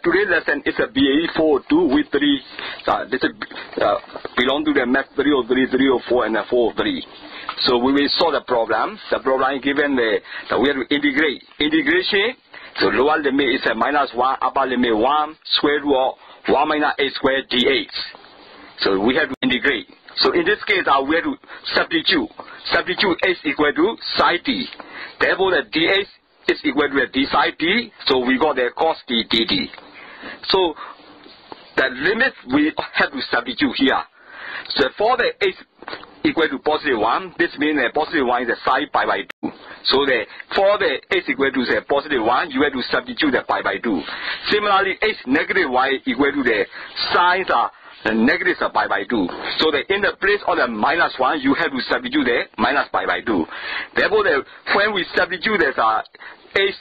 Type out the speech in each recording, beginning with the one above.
Today's lesson is a BAE402 with 3. This belong to the math 303, 304, and 403. So we will solve the problem. The problem is given we have to integrate. Integration. So lower limit is a -1, upper limit 1, square root of 1 minus a squared dh. So we have to integrate. So in this case, we have to substitute. Substitute h equal to psi t. Therefore, the dh is equal to the d psi t. So we got the cos t dt. So the limit we have to substitute here. So for the h equal to +1, this means the +1 is the psi pi by 2. So for the h equal to the +1, you have to substitute the pi by 2. Similarly, h negative y equal to the signs are the negative of pi by 2. So in the place of the -1, you have to substitute the minus pi by 2. Therefore, when we substitute this h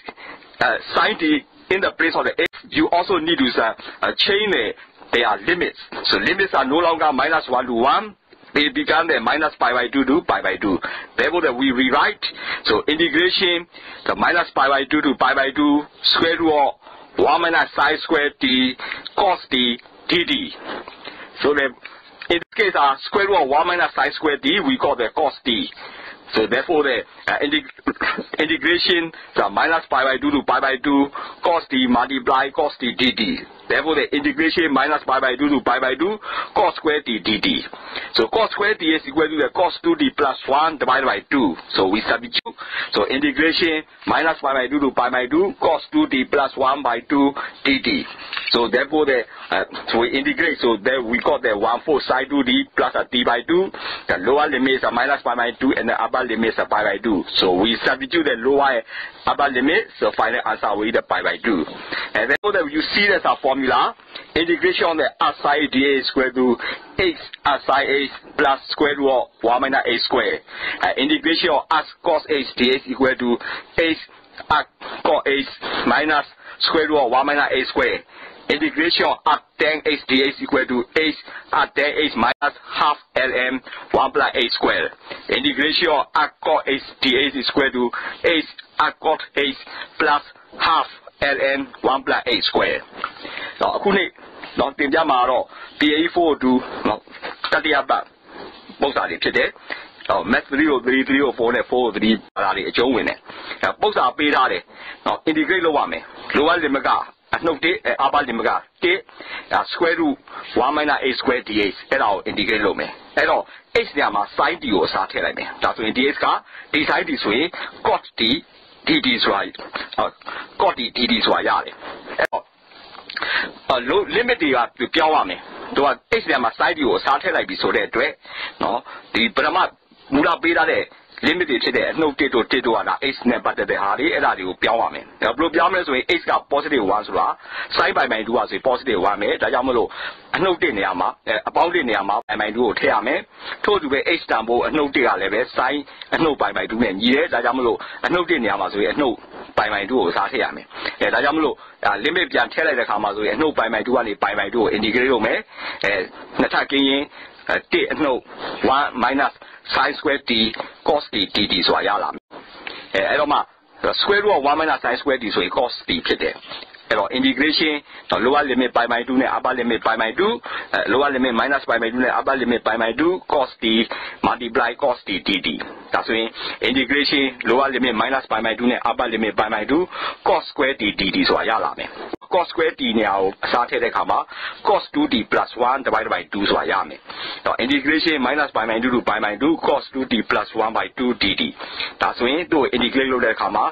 sin t in the place of the h, you also need to change their limits. So limits are no longer -1 to 1. They become the minus pi by 2 to pi by 2. Therefore, we rewrite. So integration, the minus pi by 2 to pi by 2, square root of 1 minus psi squared t cos t dt. So in this case, square root of 1 minus psi squared t, we call the cos t. So therefore, the integration, the minus pi by 2 to pi by 2, cos t multiply cos t dt. Therefore, the integration minus pi by 2 to pi by 2, cos square t dt. So cos square t is equal to the cos 2t plus 1 divided by 2. So we substitute. So integration minus pi by 2 to pi by 2, cos 2t plus 1 by 2 dt. So therefore, so we integrate. So there we got the 1/4 psi 2d plus a t by 2. The lower limit is a minus pi by 2 and the upper limit is a pi by 2. So we substitute the lower upper limit. So final answer will be the pi by 2. And therefore, you see there's a formula. Integration of the r psi dA is equal to h r psi h plus square root of 1 minus a square. Integration of r cos h dA is equal to h r cos h minus square root of 1 minus a square. Integration of r tan h dA is equal to h r tan h minus half ln 1 plus a square. Integration of r cos h dA is equal to h r cos h plus half ln 1 plus a square. So,အခုနေ့တော့တင်ပြမှာတော့ BAE402 တတိယပတ်ပုံစံတွေဖြစ်တယ်။ math 303 304နဲ့403ပါတာတွေအကျုံးဝင်တယ်။ပုံစံပေးထားတယ်။ integrate လုပ်ရမယ်။ lower limit ကအနှုတ်1 upper limit က1 square root 1 minus a square dh အဲ့ဒါကို integrate လုပ်မယ်။အဲ့တော့ h နေရာမှာ sin t ကိုအစားထည့်လိုက်မယ်။ဒါဆိုရင် dh က d sin t ဆိုရင် cos t dt ဆိုတာcos t dt ဆိုတာရတယ်။အဲ့တော့limit တွေကပြောင်းရမယ်။သူက h နေရာမှာ sin t ကိုအစားထည့်လိုက်ပြီဆိုတဲ့အတွက်ဒီပရမမူလပေးထားတဲ့ limit တွေဖြစ်တဲ့အနှုတ်1တို့1တို့ကh နဲ့ပတ်သက်တဲ့ဟာတွေအဲ့ဒါတွေကိုပြောင်းရမယ်။ဘယ်လိုပြောင်းမလဲဆိုရင် h က positive 1ဆိုတာ sin pi by 2ကဆို positive 1ပဲ။ဒါကြောင့်မလို့အနှုတ်1နေရာမှာအပေါင်း1နေရာမှာ pi by 2ကိုထည့်ရမယ်။ထို့တူပဲ h တန်ဖိုးအနှုတ်1ကလည်းပဲ sin အနှုတ် pi by 2နဲ့ညီတယ်။ဒါကြောင့်မလို့အနှုတ်1နေရာမှာဆိုရင်အနှုတ် pi by 2ကိုအစားထည့်ရမယ်။ဒါကြောင့်မလို့ limit ပြန်ထည့်လိုက်တဲ့အခါမှာဆိုရင်အနှုတ် pi by 2ကနေ pi by 2ကို integrate လုပ်မယ်။နှစ်ထပ်ကင်းရင်1အနှုတ်1 minus sin square t cos t dt ဆိုတာရလာမယ်။အဲ့တော့မှ square root of 1 minus sin square t ဆိုရင် cos t ဖြစ်တယ်။အဲ့တော့ integration lower limit pi by 2နဲ့ upper limit pi by 2 lower limit minus pi by 2နဲ့ upper limit pi by 2 cos t multiply cos t dt ဒါဆိုရင် integration lower limit minus pi by 2နဲ့ upper limit pi by 2 cos square t dt ဆိုတာရလာမယ်။ cos square t နေရာကိုအစားထည့်တဲ့အခါမှာ cos 2t plus 1 divided by 2ဆိုတာရမယ်။တော့ integration minus pi by 2 to pi by 2 cos 2t plus 1 by 2 dt ဒါဆိုရင်သူ့ integrate လုပ်တဲ့အခါမှာ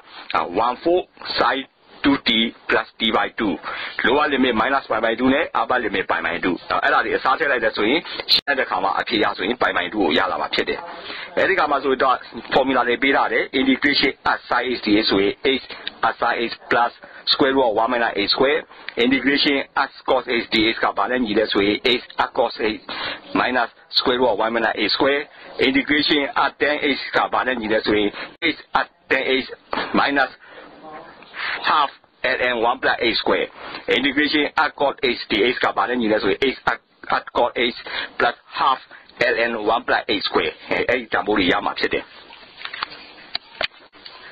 1/4 sin 2t plus t by 2 lower limit minus pi by 2နဲ့ upper limit pi by 2အဲ့ဒါတွေအစားထည့်လိုက်တဲ့ဆိုရင်ရှင်းတဲ့အခါမှာအဖြေရဆိုရင် pi by 2ကိုရလာမှာဖြစ်တယ်။အဲဒီကမှဆိုတော့ formula တွေပေးထားတယ် integration at sin h dA ဆိုရင် h at sin h plus square root of 1 minus a square integration at cos h dx ကဘာနဲ့ညီလဲဆိုရင် h at cos h minus square root of 1 minus a square integration at tan h ကဘာနဲ့ညီလဲဆိုရင် h at tan h minus half ln 1 plus a square integration at cos h dx ကဘာနဲ့ညီလဲဆိုရင် h at cos h plus half ln 1 plus a square အဲ့ဒီတန်ဖိုးတွေရမှာဖြစ်တယ်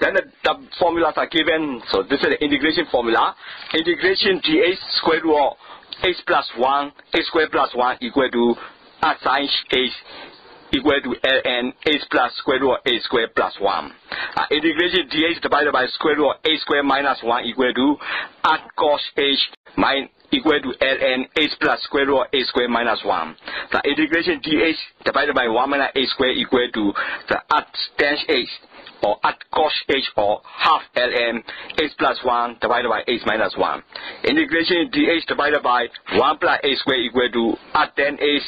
Then the formulas are given. So this is the integration formula. Integration dh square root of h plus 1, h squared plus 1 equal to sine h equal to ln h plus square root of h squared plus 1. Integration dh divided by square root of h squared minus 1 equal to cos h equal to ln h plus square root of h squared minus 1. The integration dh divided by 1 minus h squared equal to the tan h or cos h or half ln h plus 1 divided by h minus 1. Integration dh divided by 1 plus h squared equal to tan h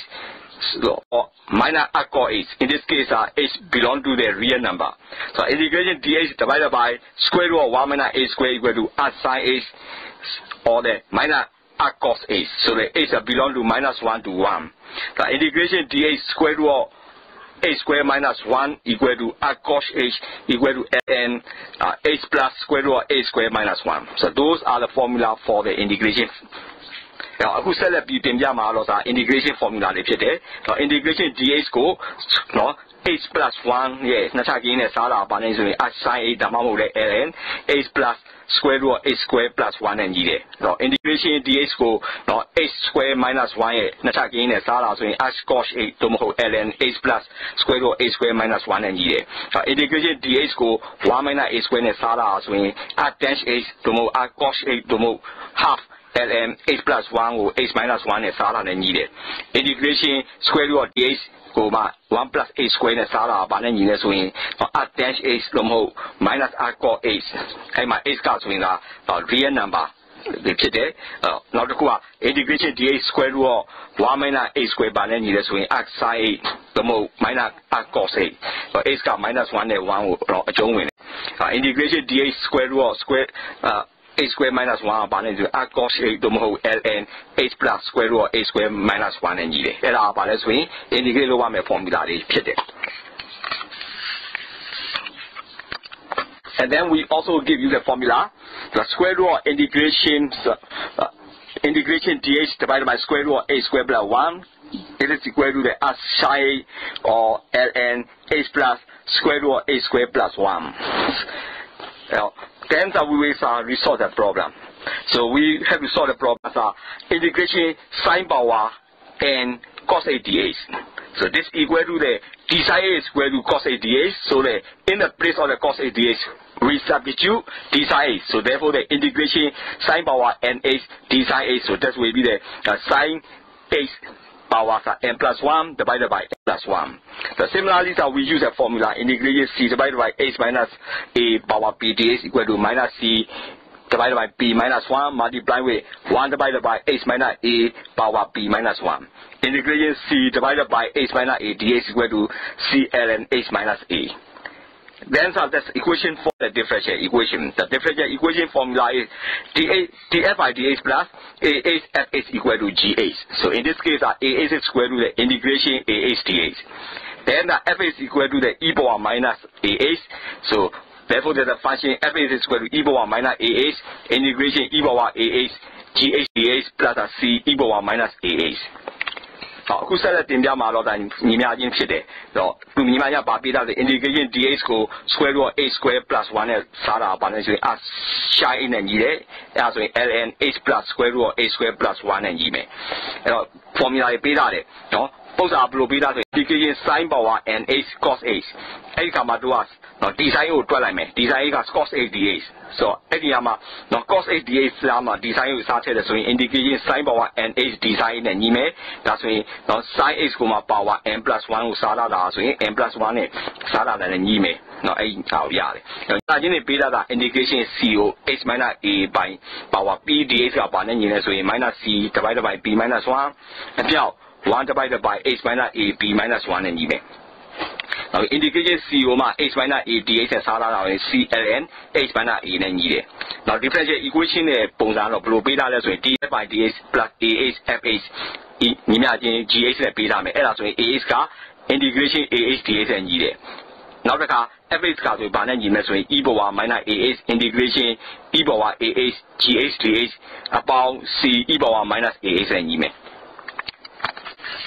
or minus cos h. In this case, h belongs to the real number. So integration dh divided by square root of 1 minus h squared equal to sine h or the minus cos h. So the h belongs to minus 1 to 1. The integration dh square root of h squared minus 1 equal to cos h equal to ln h plus square root of h squared minus 1. So those are the formula for the integration. Now, who said that you can integration formula? Integration dh go h plus 1, yes, Natagin is Sala Banazui, sine a ln h plus square root of h squared plus 1 and ye. No integration dh go h squared minus 1, Natagin is Sala, so cos h tomo ln h plus square root of h squared minus 1 and ye. Integration dh go 1 minus h squared is Sala, so tan h tomo cos h tomo half ln h plus 1 or h minus 1 is Sala and ye. Integration square root of dh go 1 plus h squared is Sala, Banana swing, tan h lomo minus cos h. And my h got swing real number. Now the integration dh square root of 1 minus h squared banana swing sine lomo minus cos h. So h got minus 1 and 1 a join. Integration dh square root of square h squared minus 1 banana cos h lomo ln h plus square root of h squared minus 1 and ye. Era banana swing integrate lo one formula. And then we also give you the formula, the square root of integration dh divided by square root of h squared plus 1. It is equal to the sine or ln h plus square root of h squared plus 1. Then we will resolve the problem. So we have to solve the problem integration sine power and cos a dh. So this equal to the d sine a is equal to cos a dh. So the in the place of the cos a dh, we substitute d sine a. So therefore the integration sine power n h d sine a. So that will be the sine h power n plus 1 divided by n plus 1. So similarly, we use a formula integration c divided by h minus a power p dh equal to minus c divided by p minus 1 multiplied with 1 divided by h minus a power p minus 1. Integration c divided by h minus a dh equal to c ln h minus a. Then that's equation for the differential equation. The differential equation formula is df by dh plus ah fh equal to gh. So in this case, ah is equal to the integration ah dh. Then the f is equal to the e power minus ah. So therefore, the function f is equal to e power minus ah integration e power ah gh dh plus c e power minus ah. အခုဆက်လက်တင်ပြမှာတော့ညီမချင်းဖြစ်တယ်။သူညီမရပါပေးတဲ့ integration dh ကို square root of h square plus 1နဲ့စားတာပါနဲ့ဆိုရင် shine နဲ့ညီတယ်။အဲဒါဆိုရင် ln h plus square root of h square plus 1နဲ့ညီမယ်။အဲ့တော့ formula တွေပေးထားတယ်နော်။ပုံစံဘယ်လိုပေးထားဆို integration sin power n h cos h အဲ့ဒီခါမှာတို့ကd sin ကိုတွက်လိုက်မယ်။ d sin က cos h dh ဆိုတော့အဲ့ဒီကမှာcos h dh လားမှာ d sin ကိုစားထည့်တယ်ဆိုရင် integration sin power n h d sin နဲ့ညီမယ်။ဒါဆိုရင်sin h ကိုမှာ power n plus 1ကိုစားလာတာဆိုရင် n plus 1နဲ့စားလာတယ်နဲ့ညီမယ်။အဲ့ဒီဟာကိုရတယ်။ဒါချင်းနေပေးထားတာ integration c ကို h minus a by power p dh ကပါနဲ့ညီနေဆိုရင် minus c divided by p minus 1အပြောက် 1 divided by h minus a p minus 1နဲ့ညီမယ်။ Now integration c ကိုမှ h minus a dh နဲ့စားလာတာရင် c ln h minus a နဲ့ညီတယ်။ Now differential equation နဲ့ပုံစံတော့ဘယ်လိုပေးထားလဲဆိုရင် df by dh plus ah fh ညီမချင်း gh နဲ့ပေးထားမယ်။အဲ့ဒါဆိုရင် ah က integration ah dh နဲ့ညီတယ်။နောက်တစ်ခါ fh ကဆိုဘာနဲ့ညီမယ်ဆိုရင် e power minus ah integration e power ah gh dh အပေါင်း c e power minus ah နဲ့ညီမယ်။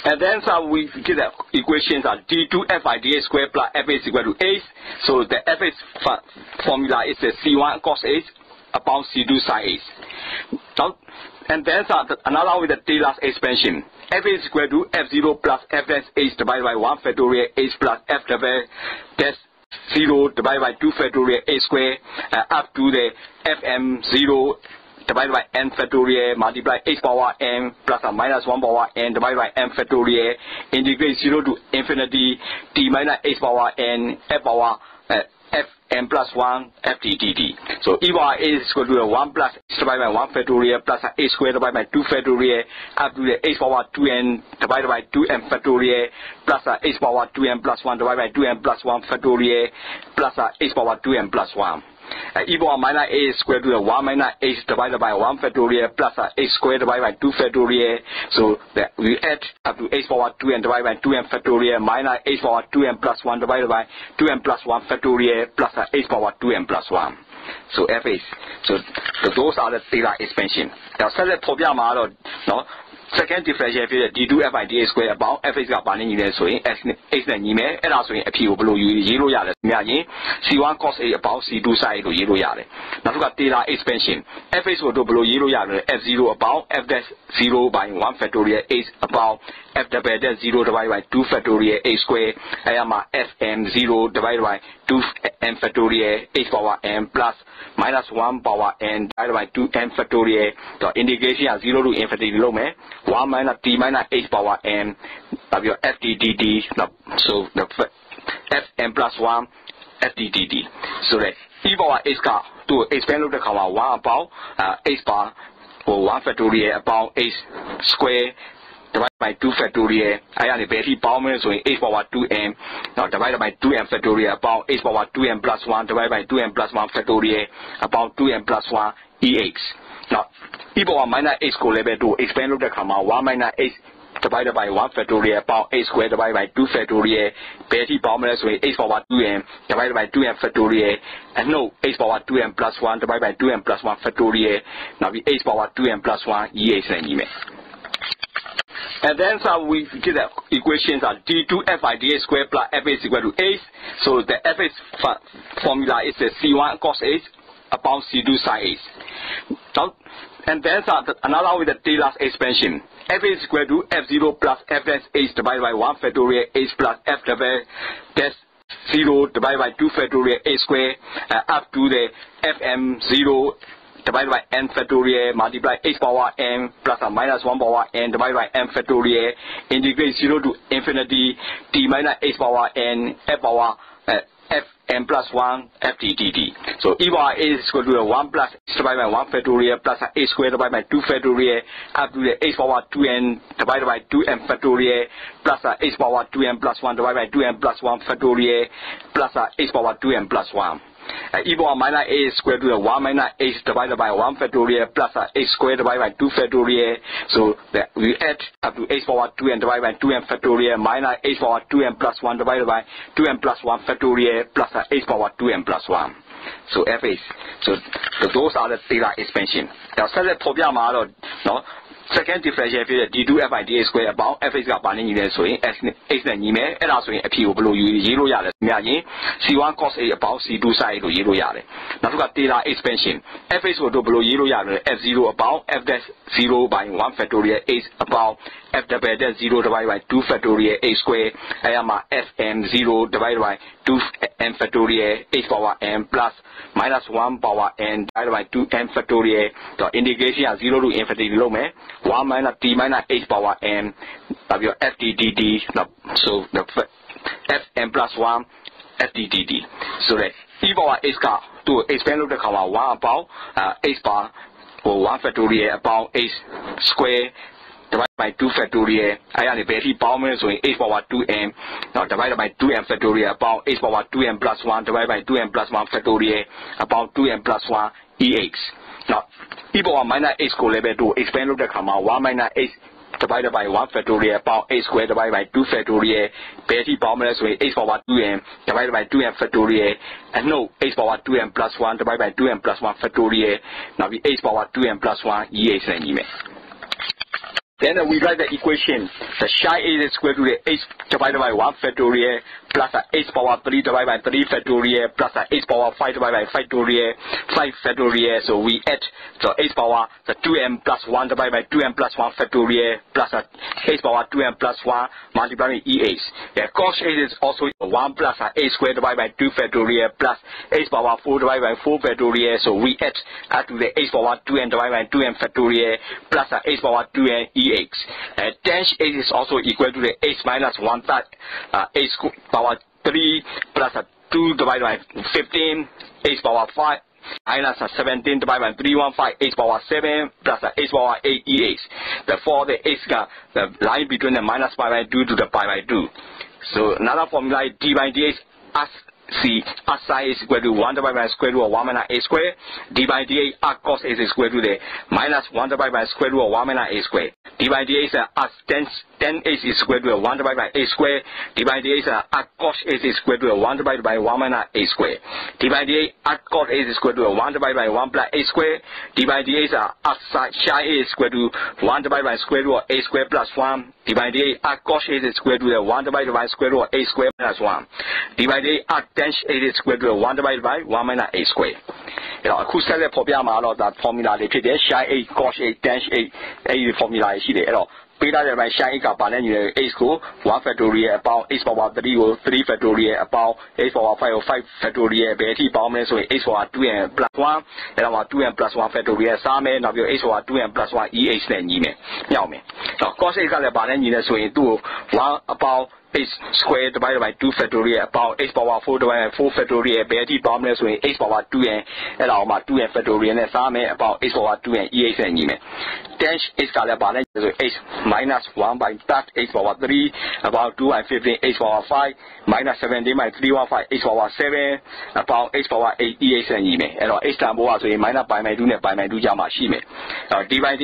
And then we get the equations are d2FIDA squared plus FA is equal to A. So the FA formula is the C1 cos A upon C2 sin A. And then another with the Taylor's expansion. F is equal to F0 plus Fs H divided by 1 factorial H plus F double dash 0 divided by 2 factorial A square up to the Fm0 divided by n factorial multiply h power n plus or minus 1 power n divided by n factorial integrate 0 to infinity t minus h power n f power f n plus 1 f d dt. So e power a is equal to 1 plus h divided by 1 factorial plus a square divided by 2 factorial up to the h power 2n divided by 2n factorial plus h power 2n plus 1 divided by 2n plus 1 factorial plus h power 2n plus 1. E power minus a is square to the 1 minus h divided by 1 factorial plus h square divided by 2 factorial. So that we add up to h power 2n divided by 2n factorial minus h power 2n plus 1 divided by 2n plus 1 factorial plus h power 2n plus 1. So f is so those are the Taylor expansion. Now set the problem out no. Second differential is d2FIDA square about f is ကပါနေညီလဲဆိုရင် s နဲ့ h နဲ့ညီမယ်အဲ့ဒါဆိုရင်အဖြေကိုဘယ်လိုရေးလို့ရလဲမြင်ရင် c1 cos a about c2 sin a လို့ရေးလို့ရတယ်နောက်တစ်ခါ Taylor expansion f is ကိုတို့ဘယ်လိုရေးလို့ရလဲ f0 about f dash 0 by 1 factorial h about f double dash 0 divided by 2 factorial h square အဲ့မှာ fm0 divided by 2n factorial h power n plus minus 1 power n divided by 2n factorial တော့ integration က0 to infinity လုပ်မယ် 1 minus t minus h power n w f d dt so the fn plus 1 f d dt so that e power h ကသူ့ expand လုပ်တဲ့ခါမှာ1 about h bar 1 factorial about h square divided by 2 factorial အဲ့ဒါနေဘယ်ထိပေါင်းမလဲဆိုရင် h power 2n now divided by 2n factorial about h power 2n plus 1 divided by 2n plus 1 factorial about 2n plus 1 ex now e power minus h ကိုလည်းပဲတို့ expand လုပ်တဲ့ခါမှာ1 minus h divided by 1 factorial about h square divided by 2 factorial ဘယ်ထိပေါင်းမလဲဆိုရင် h power 2n divided by 2n factorial and no h power 2n plus 1 divided by 2n plus 1 factorial နောက်ပြီး h power 2n plus 1 ex နဲ့ညီမယ်And then we get the equations are d2FIDA square plus FA is equal to A. So the FA formula is the C1 cos A upon C2 sin A. And then another with the Taylor's expansion. FA is equal to F0 plus F dash H divided by 1 factorial H plus F double dash 0 divided by 2 factorial H square up to the Fm0 divided by n factorial multiply h power n plus or minus 1 power n divided by n factorial integrate 0 to infinity t minus h power n f power f n plus 1 f d dt. So e power a is equal to 1 plus h divided by 1 factorial plus h square divided by 2 factorial up to the h power 2n divided by 2n factorial plus h power 2n plus 1 divided by 2n plus 1 factorial plus h power 2n plus 1. E power minus a is square to the 1 minus h divided by 1 factorial plus h square divided by 2 factorial. So that we add up to h power 2n divided by 2n factorial minus h power 2n plus 1 divided by 2n plus 1 factorial plus h power 2n plus 1. So f is so those are the Taylor expansion. Now set the problem out no. Second differential is d2FIDA square about f is ကပါနေညီလဲဆိုရင် s နဲ့ h နဲ့ညီမယ်အဲ့ဒါဆိုရင်အဖြေကိုဘယ်လိုရေးလို့ရလဲမြင်ရင် c1 cos a about c2 sin a လို့ရေးလို့ရတယ်နောက်တစ်ခါ Taylor expansion f is ကိုတို့ဘယ်လိုရေးလို့ရလဲ f0 about f dash 0 by 1 factorial h about f double dash 0 divided by 2 factorial h square အဲ့မှာ fm0 divided by 2n factorial h power n plus minus 1 power n divided by 2n factorial တော့ integration က0 to infinity လုပ်မယ် 1 minus t minus h power n w f d dt so the fn plus 1 f d dt so that e power h ကသူ့ expand လုပ်တဲ့ခါမှာ1 about h bar 1 factorial about h square divided by 2 factorial အဲ့ဒါနေဘယ်ထိပေါင်းမလဲဆိုရင် h power 2n now divided by 2n factorial about h power 2n plus 1 divided by 2n plus 1 factorial about 2n plus 1 ex now e power minus h ကိုလည်းပဲတို့ expand လုပ်တဲ့ခါမှာ1 minus h divided by 1 factorial about h square divided by 2 factorial ဘယ်ထိပေါင်းမလဲဆိုရင် h power 2n divided by 2n factorial and no h power 2n plus 1 divided by 2n plus 1 factorial နောက်ပြီး h power 2n plus 1 ex နဲ့ညီမယ် Then we write the equation. The psi is equal to the h divided by 1 factorial plus h power 3 divided by 3 factorial plus h power 5 divided by 5 factorial. So we add the h power the 2m plus 1 divided by 2m plus 1 factorial plus h power 2m plus 1 multiplied by eh. Cos h is also 1 plus h squared divided by 2 factorial plus h power 4 divided by 4 factorial. So we add to the h power 2n divided by 2m factorial plus h power 2n ex. Tan h is also equal to the h minus 1 plus h power 3 plus 2 divided by 15 h power 5 minus 17 divided by 315 h power 7 plus h power 8 ex. Therefore, the h the line between the minus pi by 2 to the pi by 2. So another formula is d by dx as C as psi is equal to 1 divided by square root of 1 minus a square. D by dx as cos is equal to the minus 1 divided by square root of 1 minus a square. D by dx as tan h is equal to 1 divided by a square. D by dx as cos is equal to 1 divided by 1 minus a square. D by dx as cos is equal to 1 divided by 1 plus a square. D by dx as psi is equal to 1 divided by square root of a square plus 1. D by dx as cos is equal to 1 divided by square root of a square minus 1. D by dx as tan h is equal to 1 divided by 1 minus a square. အခုဆက်လက်ဖော်ပြမှာတော့ဒါ formula လေးဖြစ်တယ် sin 8 cos 8 tan 8အဲဒီ formula ရှိတယ်အဲ့တော့ပေးထားတဲ့ဘက် sin 8ကပါလဲညီတယ် h ကို 1 factorial အပေါင်း h power 3ကို 3 factorial အပေါင်း h power 5ကို 5 factorial ဘယ်အထိပေါင်းမလဲဆိုရင် h power 2n plus 1အဲ့တော့ 2n plus 1 factorial စားမယ်နောက်ပြီး h power 2n plus 1 eh နဲ့ညီမယ်ညှောက်မယ် cos 8ကလည်းပါလဲညီတယ်ဆိုရင်သူ့ကို 1 အပေါင်းh square divided by 2 factorial about h power 4 divided by 4 factorial ဘယ်အထိပေါင်းမလဲဆိုရင် h power 2n အဲ့ဒါအောင်မှာ 2n factorial နဲ့စားမယ် about h power 2n eh နဲ့ညီမယ် tan h ကလည်းပါလဲဆို h minus 1 by plus h power 3 about 2 by 15 h power 5 minus 17 by 315 h power 7 about h power 8 eh နဲ့ညီမယ်အဲ့တော့ h တန်ဖိုးကဆိုရင် minus pi by 2နဲ့pi by 2ကြားမှာရှိမယ်အဲ့တော့ d by d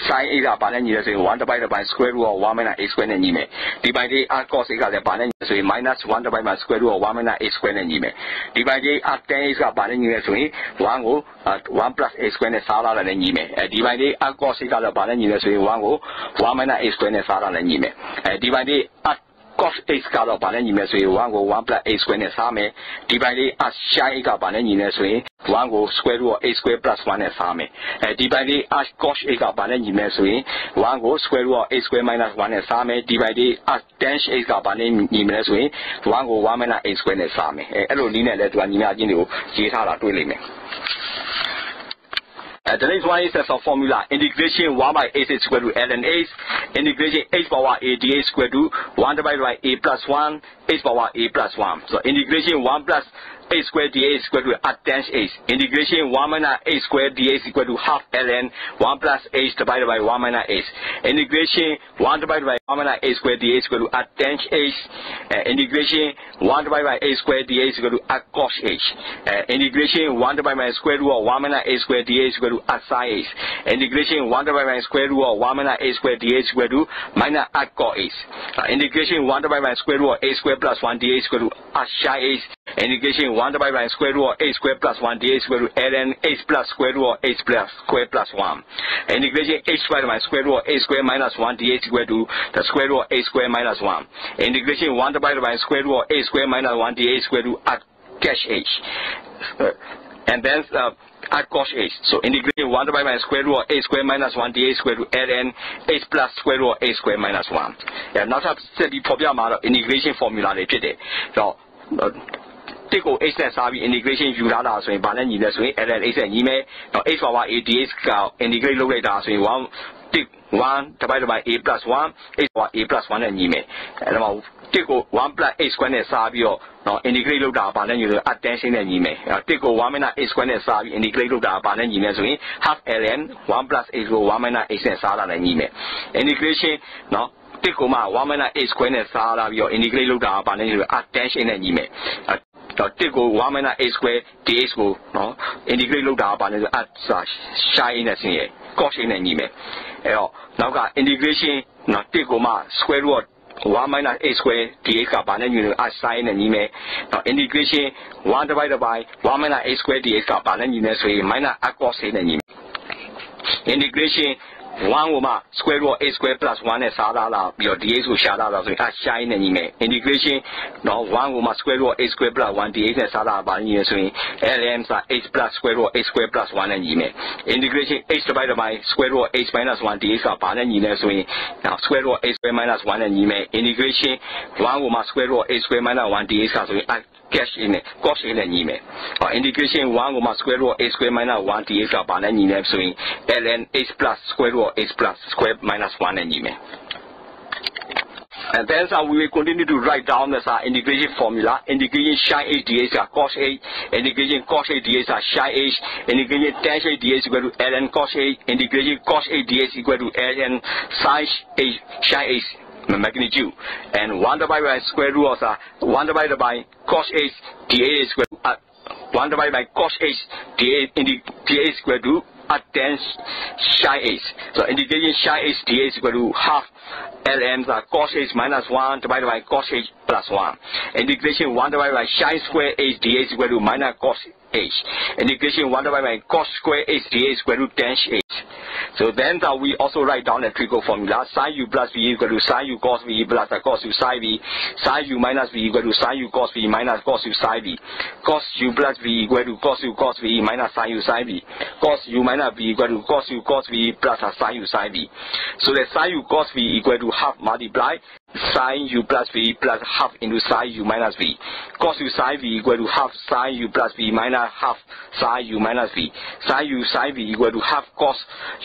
sin 8ကပါလဲညီတယ်ဆိုရင် 1 divided by square root of 1 minus a square နဲ့ညီမယ် d by d cos 8ကလည်းပါလဲညီဆိုရင် minus 1 divided by square root of 1 minus a square နဲ့ညီမယ် d by d tan h ကပါလဲညီတယ်ဆိုရင် 1 ကို 1 plus a square နဲ့စားလာတယ်ညီမယ် d by d cos 8ကလည်းပါလဲညီတယ်ဆိုရင် 1 ကို 1 minus a square နဲ့စားလာတယ်ညီမယ် d by d cos h ကတော့ပါလဲညီမယ်ဆိုရင် 1 ကို 1 plus a square နဲ့စားမယ် d by d sin 8ကပါလဲညီနေဆိုရင် 1 ကို square root of a square plus 1 နဲ့စားမယ် d by d cos 8ကပါလဲညီမယ်ဆိုရင် 1 ကို square root of a square minus 1 နဲ့စားမယ် d by d tan h ကပါလဲညီမယ်ဆိုရင် 1 ကို 1 minus a square နဲ့စားမယ်အဲ့လိုနည်းနဲ့လဲသူကညီမချင်းတွေကိုရေးထားတာတွေ့လိမ့်မယ်The next one is a formula integration 1 by h is equal to ln h integration h power a dh square to 1 divided by a plus 1 h power a plus 1 so integration 1 plus a square dh is equal to tan h integration 1 minus a square dh is equal to half ln 1 plus h divided by 1 minus h integration 1 divided by 1 minus a square dh is equal to tan h integration 1 divided by a square dh is equal to cos h integration 1 divided by square root of 1 minus a square dh is equal to sin h integration 1 divided by square root of 1 minus a square dh is equal to minus cos h integration 1 divided by square root of a square plus 1 dh is equal to sin h integration 1 divided by square root of a square plus 1 dh is equal to ln h plus square root of h plus square plus 1 integration h divided by square root of a square minus 1 dh is equal to the square root of a square minus 1 integration 1 divided by square root of a square minus 1 dh is equal to cash h and then cos h so integrating 1 divided by square root of a square minus 1 dh is equal to ln h plus square root of a square minus 1နောက်ထပ်ဆက်ပြီးဖော်ပြမှာတော့ integration formula တွေဖြစ်တယ်ဆိုတော့တစ်ကို h နဲ့စားပြီး integration ယူလာတာဆိုရင်ဗာနဲ့ညီလဲဆိုရင် ln h နဲ့ညီမယ်တော့ h power a dh က integrate လုပ်လိုက်တာဆိုရင်1 divided by a plus 1 h power a plus 1နဲ့ညီမယ်အဲ့တော့တစ်ကို1 plus a square နဲ့စားပြီးတော့နော် integrate လုပ်တာဗာနဲ့ညီလို့ attention နဲ့ညီမယ်တစ်ကို1 minus a square နဲ့စားပြီး integrate လုပ်တာဗာနဲ့ညီမယ်ဆိုရင် half ln 1 plus a ကို1 minus h နဲ့စားတာနဲ့ညီမယ် integration နော်တစ်ကိုမှ1 minus a square နဲ့စားလာပြီးတော့ integrate လုပ်တာဗာနဲ့ညီလို့ attention နဲ့ညီမယ်တော့တစ်ကို1 minus a square dh ကိုနော် integrate လုပ်တာဗာနဲ့ဆို sin နဲ့ဆင်းရဲ cos နဲ့ညီမယ်အဲ့တော့နောက်က integration နော်တစ်ကိုမှ square root 1 minus a square dh ကဗာနဲ့ညီလို့ sin နဲ့ညီမယ်နော် integration 1 divided by 1 minus a square dh ကဗာနဲ့ညီနေဆိုရင် minus cos နဲ့ညီမယ် integration 1 over square root of a square plus 1 is sada your dx will shada so shine and integration no 1 over square root of a square plus 1 dx is sada bani so lm h plus square root of a square plus 1 and integration h divided by square root of h minus 1 dx are bani so now square root of a square minus 1 and integration 1 over square root of a square minus 1 dx so cash in it, cost in an email. Or integration 1 over square root of a square minus 1 dx are bani so ln h plus square root of h plus square minus 1 and email. And then we will continue to write down the integration formula. Integration sin h dx are cos h. Integration cos h dx are sin h. Integration tan h dx equal to ln cos h. Integration cos h dx equal to ln sin h magnitude. And 1 divided by square root of 1 divided by cos h dA is equal to 1 divided by cos h dA is equal to tan sin h. So integration sin h dA is equal to half ln cos h minus 1 divided by cos h plus 1. Integration 1 divided by sin square h dA is equal to minus cos h. Integration 1 divided by cos square h dA is equal to tan h. So then we also write down the triple formula. Sin u plus v equal to sin u cos v plus cos u sin v. Sin u minus v equal to sin u cos v minus cos u sin v. Cos u plus v equal to cos u cos v minus sin u sin v. Cos u minus v equal to cos u cos v plus sin u sin v. So the sin u cos v equal to half multiply sin u plus v plus half into sin u minus v. Cos u sin v equal to half sin u plus v minus half sin u minus v. Sin u sin v equal to half cos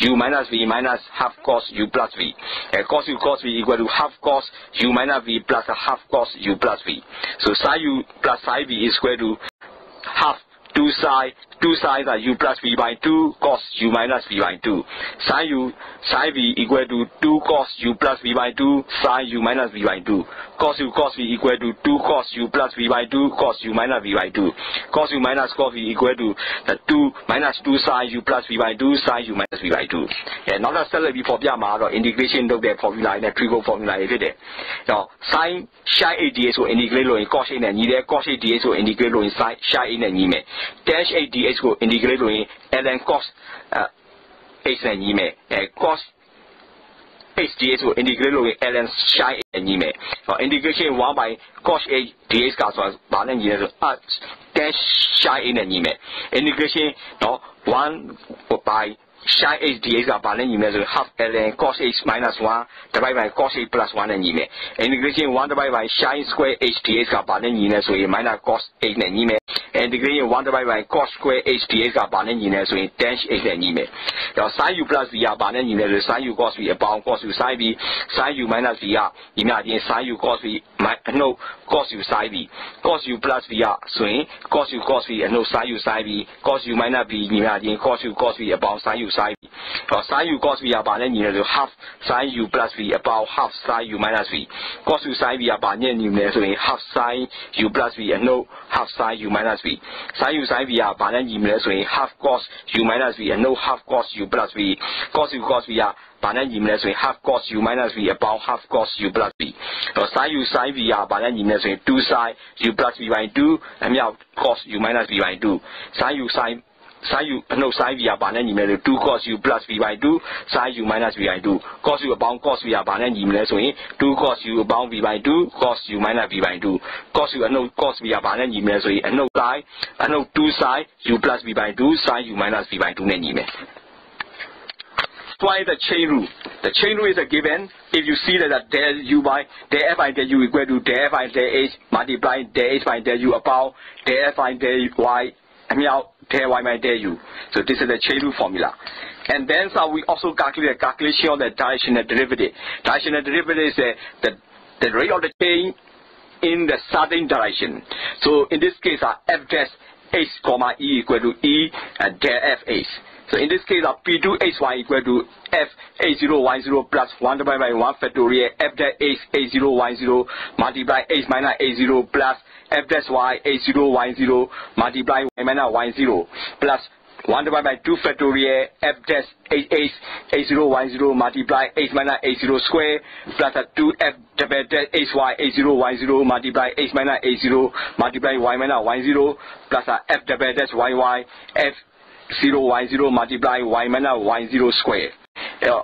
u minus v minus half cos u plus v. Cos u cos v equal to half cos u minus v plus half cos u plus v. So sin u plus sin v is equal to half 2 sin are u plus v by 2 cos u minus v by 2. Sin u sin v equal to 2 cos u plus v by 2 sin u minus v by 2. Cos u cos v equal to 2 cos u plus v by 2 cos u minus v by 2. Cos u minus cos v equal to the 2 minus 2 sin u plus v by 2 sin u minus v by 2. Now let's set before integration of the formula in the triple formula. Now sin a dx will integrate in cos a and cos a dx will integrate in sin a and tan a dx will integrate in ln cos h and cos h dx will integrate in ln sin and integration 1 by cos h dx was tan sin and integration 1 by sin h dx are half ln cos h minus 1 divided by cos h plus 1 and integration 1 divided by sin square h dx are so minus cos h and integration 1 divided by cos square h dx are so tan h and now sin u plus v are sin u cos v about cos u sin v. Sin u minus v are sin u cos v no cos u sin v. Cos u plus v are cos u cos v no sin u sin v. Cos u minus v cos u cos v about sin u sin v. Sin u cos v are half sin u plus v about half sin u minus v. Cos u sin v are half sin u plus v and no half sin u minus v. Sin u sin v are half cos u minus v and no half cos u plus v. Cos u cos v are half cos u minus v about half cos u plus v. Sin u sin v are 2 sin u plus v by 2 and cos u minus v by 2. Sin u sin v are 2 cos u plus v by 2 sin u minus v by 2. Cos u about cos v are 2 cos u about v by 2 cos u minus v by 2. Cos u cos v are 2 sin u plus v by 2 sin u minus v by 2 Apply the chain rule. The chain rule is a given. If you see that del u by del f by del u equal to del f by del h multiply del h by del u about del f by del y del y by del u. So this is the chain rule formula. And then we also calculate the calculation of the directional derivative. Directional derivative is the rate of the chain in the southern direction. So in this case, f dash h comma e equal to e del f h. So in this case, P2Hy equal to F A0Y0 plus 1 divided by 1 factorial F dash H A0Y0 multiply H minus A0 plus F dash Y A0Y0 multiply Y minus Y0 plus 1 divided by 2 factorial F dash H A0Y0 multiply H minus A0 square plus 2F double dash HY A0Y0 multiply H minus A0 multiply Y minus Y0 plus F double dash YY F 0 y0 multiply y minus y0 square.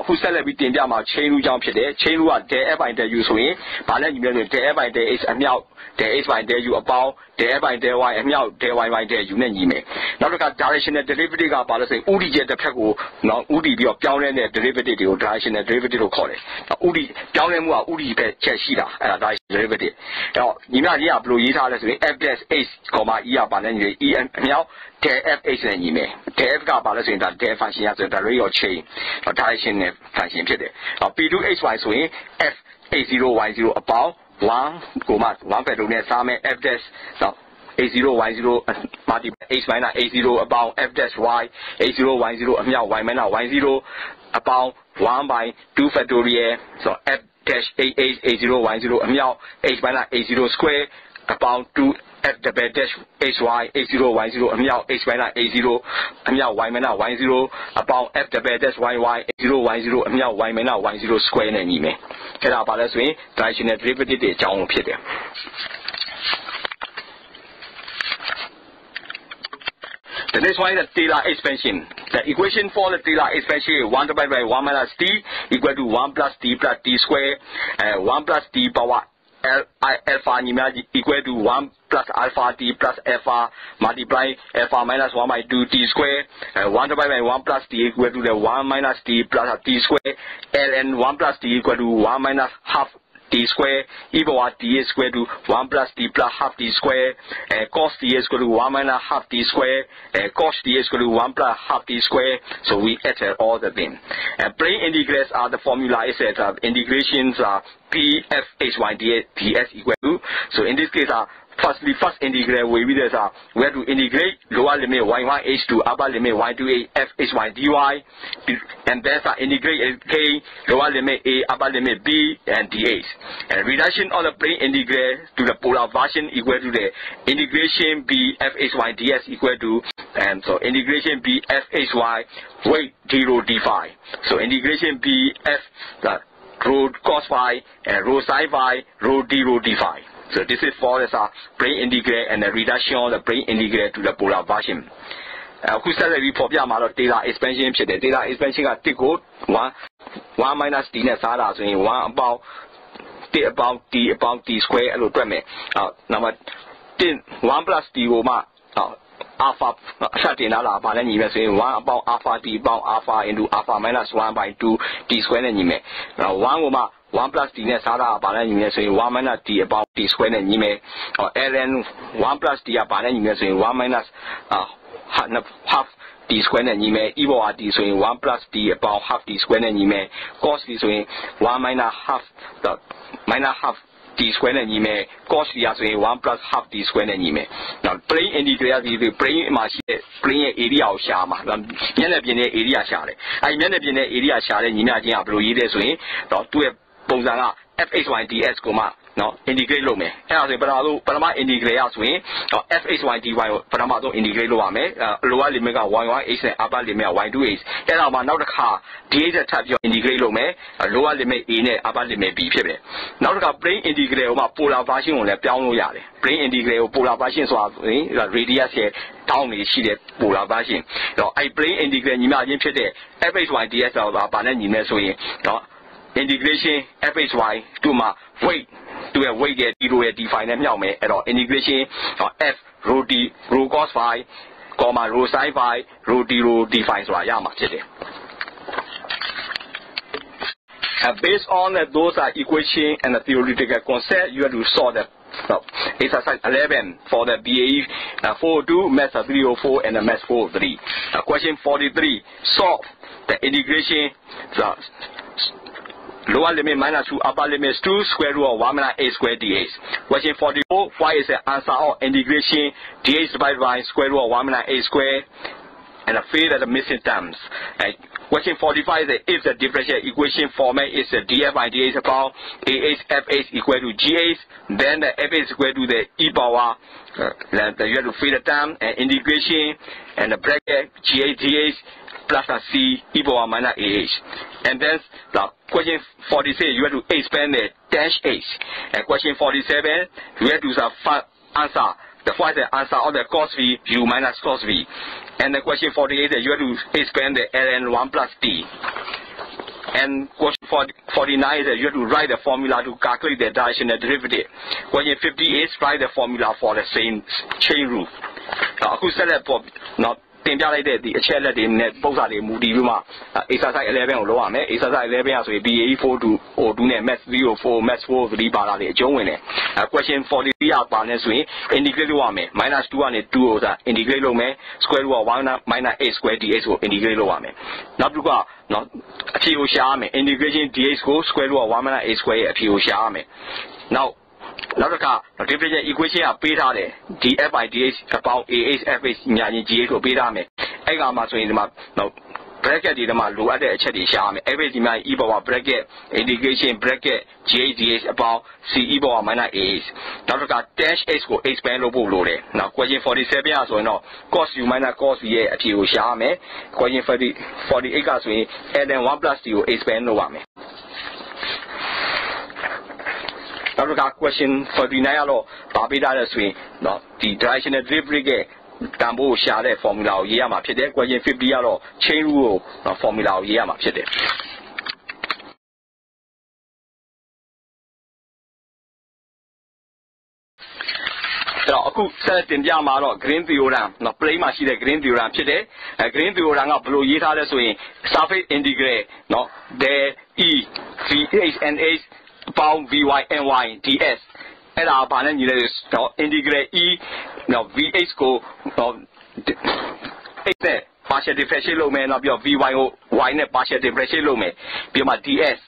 who celebrate in Yama, chain jump there, chain what there ever there you swing, but then you there ever there is a meow, there is by there you about, there ever there why a meow, there why there you name. Now look at direction and derivative of policy, Udi jet the Pego, now Udi be of down and derivative, direction and derivative of college. Udi, down and Udi Cheshida, and a derivative. Now, you know, yeah, blue is F H, comma, banana, E and meow. F H and you may. F got balance in that deaf function as a real chain, or direction function. P2H swing F A0Y0 about 1, 1 pedal near Same F dash A0Y0 multiple H minus A0 about F dash Y A0Y0 Y minus Y0 about 1 by 2 factorial. So F dash A0Y0 H minus A0 square about 2 F double dash HY A0Y0 H minus A0 Y minus Y0 about F double dash YY A0Y0 Y minus Y0 square နဲ့ညီမယ်။အဲ့ဒါပါလဲဆိုရင် directional derivative တွေအကြောင်းဖြစ်တယ်။ The next one is the Taylor expansion. The equation for the Taylor expansion is 1 divided by 1 minus t equal to 1 plus t square, 1 plus t power alpha equal to 1 plus alpha t plus alpha multiply alpha minus 1 by 2 t square, 1 divided by 1 plus t equal to the 1 minus t plus t square, ln 1 plus t equal to 1 minus half t square, e power t is equal to 1 plus t plus half t square, cos t is equal to 1 minus half t square, cos t is equal to 1 plus half t square. So we enter all the things. Plane integrals are the formula is that integrations are p f h y ds equal to. So in this case, first integral we have to integrate lower limit y1 h to upper limit y2 f h y dy, and then integrate k lower limit a upper limit b and dh. And reduction of the plane integral to the polar version equal to the integration b f h y ds equal to, and so integration b f h y weight 0 d phi. So integration b f the rho cos phi and rho sin phi rho d phi. So this is for the plane integral and the reduction of the plane integral to the polar version. ခုဆက်လက်ပြီးဖော်ပြမှာတော့ Taylor expansion ဖြစ်တယ် Taylor expansion က1ကို1 minus t နဲ့စားတာဆိုရင်1 about t square အဲ့လိုတွက်မယ်။နောက်မှ1 plus t ကိုမှalpha အဆက်တင်လာတာဗာလဲညီမယ်ဆိုရင်1 about alpha t about alpha into alpha minus 1 by 2 t square နဲ့ညီမယ်။နောက်1ကိုမှ1 plus t နဲ့စားတာဗာလဲညီမယ်ဆိုရင်1 minus t about t square နဲ့ညီမယ်။ ln 1 plus t ကဗာလဲညီမယ်ဆိုရင်1 minus half t square နဲ့ညီမယ် e power t ဆိုရင်1 plus t about half t square နဲ့ညီမယ် cos t ဆိုရင်1 minus half t square နဲ့ညီမယ် cos t ဆိုရင်1 plus half t square နဲ့ညီမယ်။နောက် plane integral ဒီ plane မှာရှိတဲ့ plane ရဲ့ area ကိုရှာမှာမျက်နှာပြင်ရဲ့ area ရှာတယ်။အဲဒီမျက်နှာပြင်ရဲ့ area ရှာတဲ့ညီမျှချင်းကဘယ်လိုရေးလဲဆိုရင်တော့သူ့ရဲ့ပုံစံက fhy ds ကိုမှနော် integrate လုပ်မယ်။အဲ့ဒါဆိုရင်ပထမ integrate ရဆိုရင်တော့ fhy dy ကိုပထမဆုံး integrate လုပ်ရမယ်။ lower limit က y1h နဲ့ upper limit က y2h အဲ့ဒါမှနောက်တစ်ခါ dh ထပ်ပြီး integrate လုပ်မယ်။ lower limit a နဲ့ upper limit b ဖြစ်တယ်။နောက်တစ်ခါ plane integral ကိုမှ polar version ကိုလည်းပြောင်းလို့ရတယ်။ plane integral ကို polar version ဆိုတာဆိုရင် radius ရဲ့ down နေရှိတဲ့ polar version အဲ့တော့အဲ့ plane integral ညီမချင်းဖြစ်တဲ့ fhy ds ဆိုတာဗာနဲ့ညီမယ်ဆိုရင်တော့ integration fhy တို့မှာ weight သူရဲ့ weight ရဲ့ 0 ရဲ့ d phi နဲ့မြောက်မယ်အဲ့တော့ integration f rho d rho cos phi, rho sin phi rho d phi ဆိုတာရမှာဖြစ်တယ် based on those equation and the theoretical concept you have to solve the exercise 11 for the BAE402 math 304 and the math 403 question 43 solve the integration lower limit minus 2 upper limit 2 square root of 1 minus a square dh. Question 44 what is the answer of integration dh divided by square root of 1 minus a square and fill the missing terms. Question 45 is if the differential equation format is df by dh about ah fh equal to gh, then the fh is equal to the e power you have to fill the term and integration and the bracket gh plus c e power minus ah. And then question 46 you have to expand the dash h. And question 47 you have to answer the answer of the cos v u minus cos v. And the question 48 you have to expand the ln 1 plus t. And question 49 is that you have to write the formula to calculate the directional derivative. Question 50 is write the formula for the same chain rule. Who said that for not the achela de both are the moody ruma, exercise 11 or lower, exercise 11 as we BAE402 or do math 04, math 4, the bar, the join it. Question 43 are balance way, integrate one, minus 2 and 2 or integrate low, square root of 1 minus a square ds or integrate low. Not to go, not a T O shame, integration ds go square root of 1 minus a square, a T O shame. Now, the differential equation of beta df by dx about as f is g to beta me. I must win the bracket the low at the chatty sham. Everything my ebola bracket integration bracket g ds about c ebola minus a's. Now dash s go expand lobo load. Now question 47 as well no cos u minus cos v at you sham. Question 48 as we and then 1 plus u expand lower me. Question 49 law, Babida swing, not the directional derivative. Tambo share formula yama pede. Question 50 law, chain rule, formula yama pede. Aku set in Yamaro, green theorem, not play machine the green theorem today. A green theorem of blue yeta swing, surface integrate, no, the E, V, H, and H. Pound Vy ny ds. And our panel is integrate E now VH go partial differential low man of your VY y net partial differential low man be my ds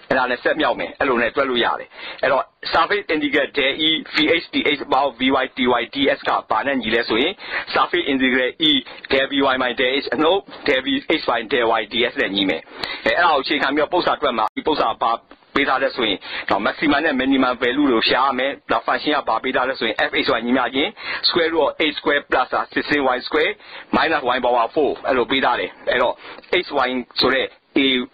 and on a set meow me alone at 12 yard. And surface integrate E VH ds about Vy dy ds car panel yield way surface integrate E there Vy my ds no there VH by there y ds then you may. And I'll check on your post at grandma people are beta the swing. Now maximum and minimum value of shame, the function of beta the swing, f is 1 imagine, square root of 8 square plus 16y square, minus 1 power 4, hello beta, hello, h1, sorry, a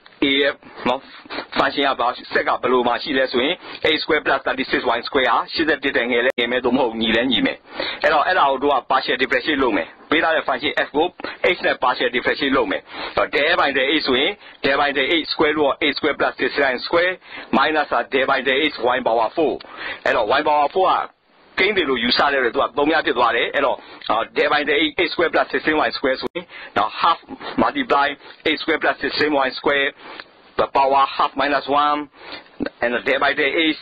function about second below my sheet swing, 8 square plus 36 1 square, she's a didn't get home, Nilan, hello, do a partial differential low me. Beta the function f group, h net partial differential low me. But there by the h swing, there by the 8 square root of 8 square plus 69 square, minus there by the h 1 power 4. Hello, 1 power 4. Came the use salary to a bomia to hello, there by the 8 square plus 61 square swing. Now half multiply 8 square plus 61 square, the power half minus 1, and there by the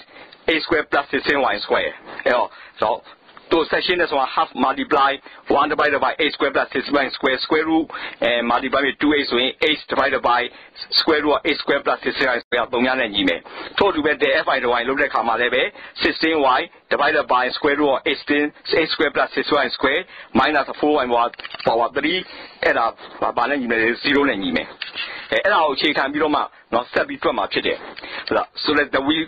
8 square plus 61 square. Hello, so those sections is 1/2 multiply 1 divided by 8 square plus 61 square root and multiply with 2a swing 8 divided by square root of 8 square plus 69 square. Total with the fi the y look like 16y divided by square root of 8 square plus 61 square minus 4 and power 3 and up 0 and you may. And I'll check and be not set between my children. So that we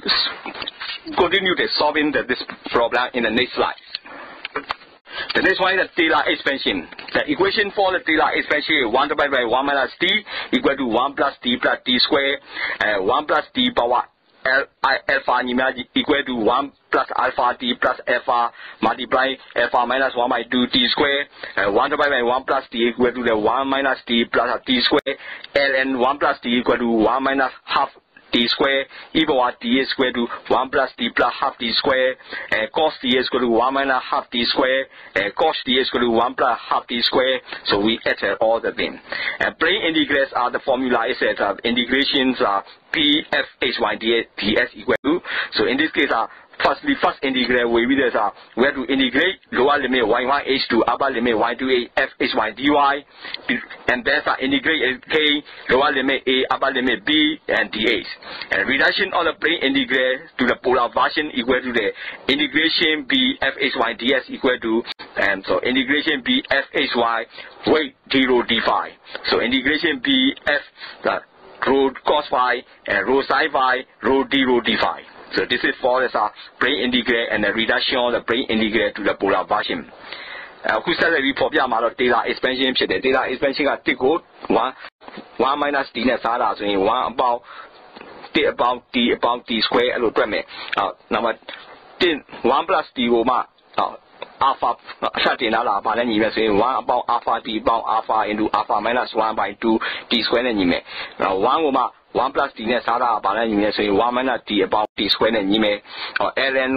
continue to solving this problem in the next slide. The next one is the Taylor expansion. The equation for the Taylor expansion is 1 divided by 1 minus t equal to 1 plus t square, 1 plus t power alpha equal to 1 plus alpha t plus alpha multiply alpha minus 1 by 2 t square, 1 divided by 1 plus t equal to the 1 minus t plus t square, and 1 plus t equal to 1 minus half t square, e power t is equal to 1 plus t plus half t square, cos t is equal to 1 minus half t square, cos t is equal to 1 plus half t square. So we add all the things. Plane integrals are the formula is that integrations are p f h y ds equal to. So in this case, first integral we have to integrate lower limit y1 h to upper limit y to a f h y dy, and then integrate k lower limit a upper limit b and dh. And reduction of the plane integral to the polar version equal to the integration b f h y ds equal to, and so integration b f h y weight 0 d phi. So integration b f rho cos phi and rho psi phi rho d phi. So this is for the plane integral and the reduction of the plane integral to the polar version. Who said that we for Taylor expansion? The Taylor expansion got take out 1 minus t net sada, so 1 about t square allo prime. Number 1 plus t over alpha ဆက်တင်လာပါနဲ့ညီမယ်ဆိုရင်1 about alpha t about alpha into alpha minus 1 by 2 t square နဲ့ညီမယ်1ကိုမှ1 plus t နဲ့စားတာပါနဲ့ညီမယ်ဆိုရင်1 minus t about t square နဲ့ညီမယ်ln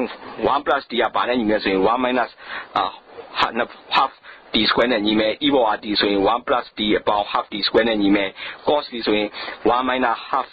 1 plus t ကပါနဲ့ညီမယ်ဆိုရင်1 minus half t square နဲ့ညီမယ် e ပေါ် t ဆိုရင်1 plus t about half t square နဲ့ညီမယ် cos t ဆိုရင်1 minus half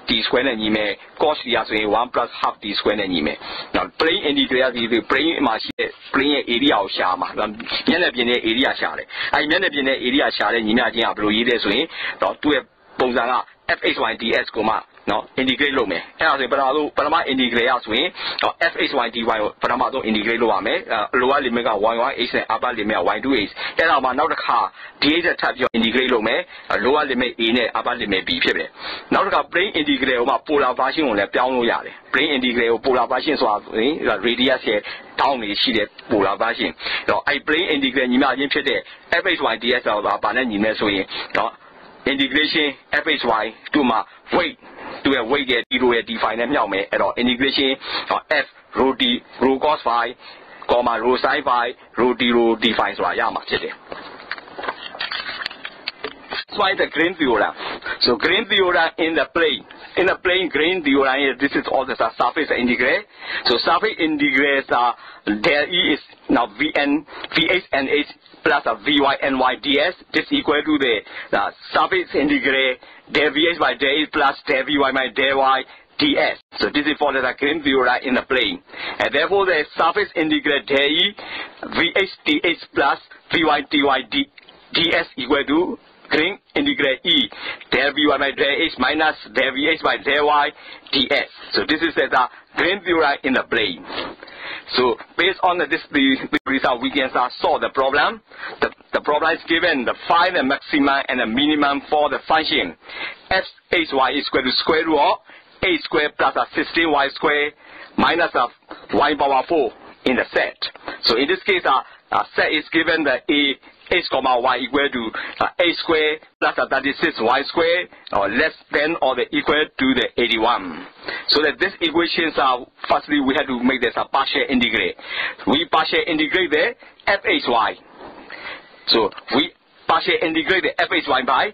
t square နဲ့ညီမယ် cos t ဆိုရင်1 plus half t square နဲ့ညီမယ် now plane integral ဒီ plane မှာရှိတဲ့ plane ရဲ့ area ကိုရှာမှာမျက်နှာပြင်ရဲ့ area ရှာတယ်အဲဒီမျက်နှာပြင်ရဲ့ area ရှာတဲ့ညီမျှချင်းကဘယ်လိုရေးလဲဆိုရင်တော့သူ့ရဲ့ပုံစံက fxy ds ကိုမှနော် integrate လုပ်မယ်အဲ့ဒါဆိုရင်ပထမ integrate ရဆိုရင်တော့ fxy dy ကိုပထမဆုံး integrate လုပ်ရမယ်lower limit က y1h နဲ့ upper limit က y2h အဲ့ဒါမှနောက်တစ်ခါ dh ထပ်ပြီး integrate လုပ်မယ် lower limit a နဲ့ upper limit b ဖြစ်တယ်နောက်တစ်ခါ plane integral ကိုမှ polar version ကိုလည်းပြောင်းလို့ရတယ် plane integral ကို polar version ဆိုတာဆိုရင် radius ရဲ့ down နေရှိတဲ့ polar version အဲ့တော့အဲ့ plane integral ညီမချင်းဖြစ်တဲ့ fxy ds ဆိုတာဘာနဲ့ညီမယ်ဆိုရင်တော့ integration fxy 2မှာ weight သူရဲ့ weight ရဲ့ d ရဲ့ d phi နဲ့မြောက်မယ်အဲ့တော့ integration f rho d rho cos phi comma rho sin phi rho d phi ဆိုတာရမှာဖြစ်တယ် That's why the Green theorem. So Green theorem in the plane Green theorem is this is all the surface integral. So surface integrals there is now vn vh and h plus vy and y ds. This equal to the surface integral del vh by del h plus del vy by del y ds. So this is for the Green theorem in the plane. And therefore the surface integral del e vh dh plus vy dy ds equal to Green integral e del vy by del h minus del vh by del y ds. So this is the Green theorem in the plane. So based on the result, we can solve the problem. The problem is given the find the maximum and the minimum for the function f h y is equal to square root of a square plus 16y square minus y power 4 in the set. So in this case, set is given the h comma y equal to a square plus 36y square or less than or the equal to the 81. So that these equations are firstly we have to make this a partial integrate. We partial integrate the fhy. So we partial integrate the fhy by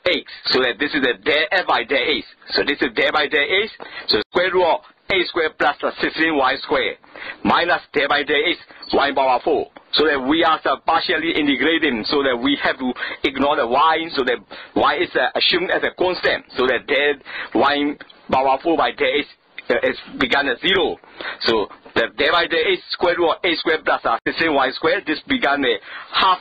x. So that this is the del f by del h. So this is del by del h. So square root of a square plus 16y square minus del by del h y power 4. So that we are partially integrating, so that we have to ignore the y, so that y is assumed as a constant, so that del y power 4 by del h is begun at 0. So the del by del h square root of a square plus 16y square, this began a half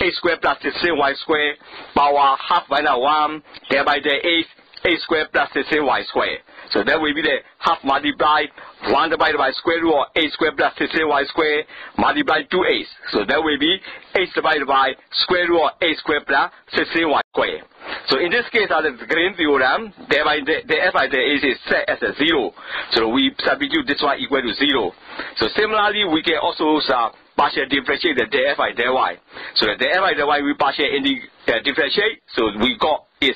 a square plus 16y square power half minus 1 del by del h a square plus 16y square. So that will be the half multiplied 1 divided by square root of a square plus 16y square multiplied 2a. So that will be h divided by square root of a square plus 16y square. So in this case, the Green theorem, the f by the h is set as a 0. So we substitute this one equal to 0. So similarly, we can also partial differentiate the df by dy. So the df by dy we partial differentiate. So we got is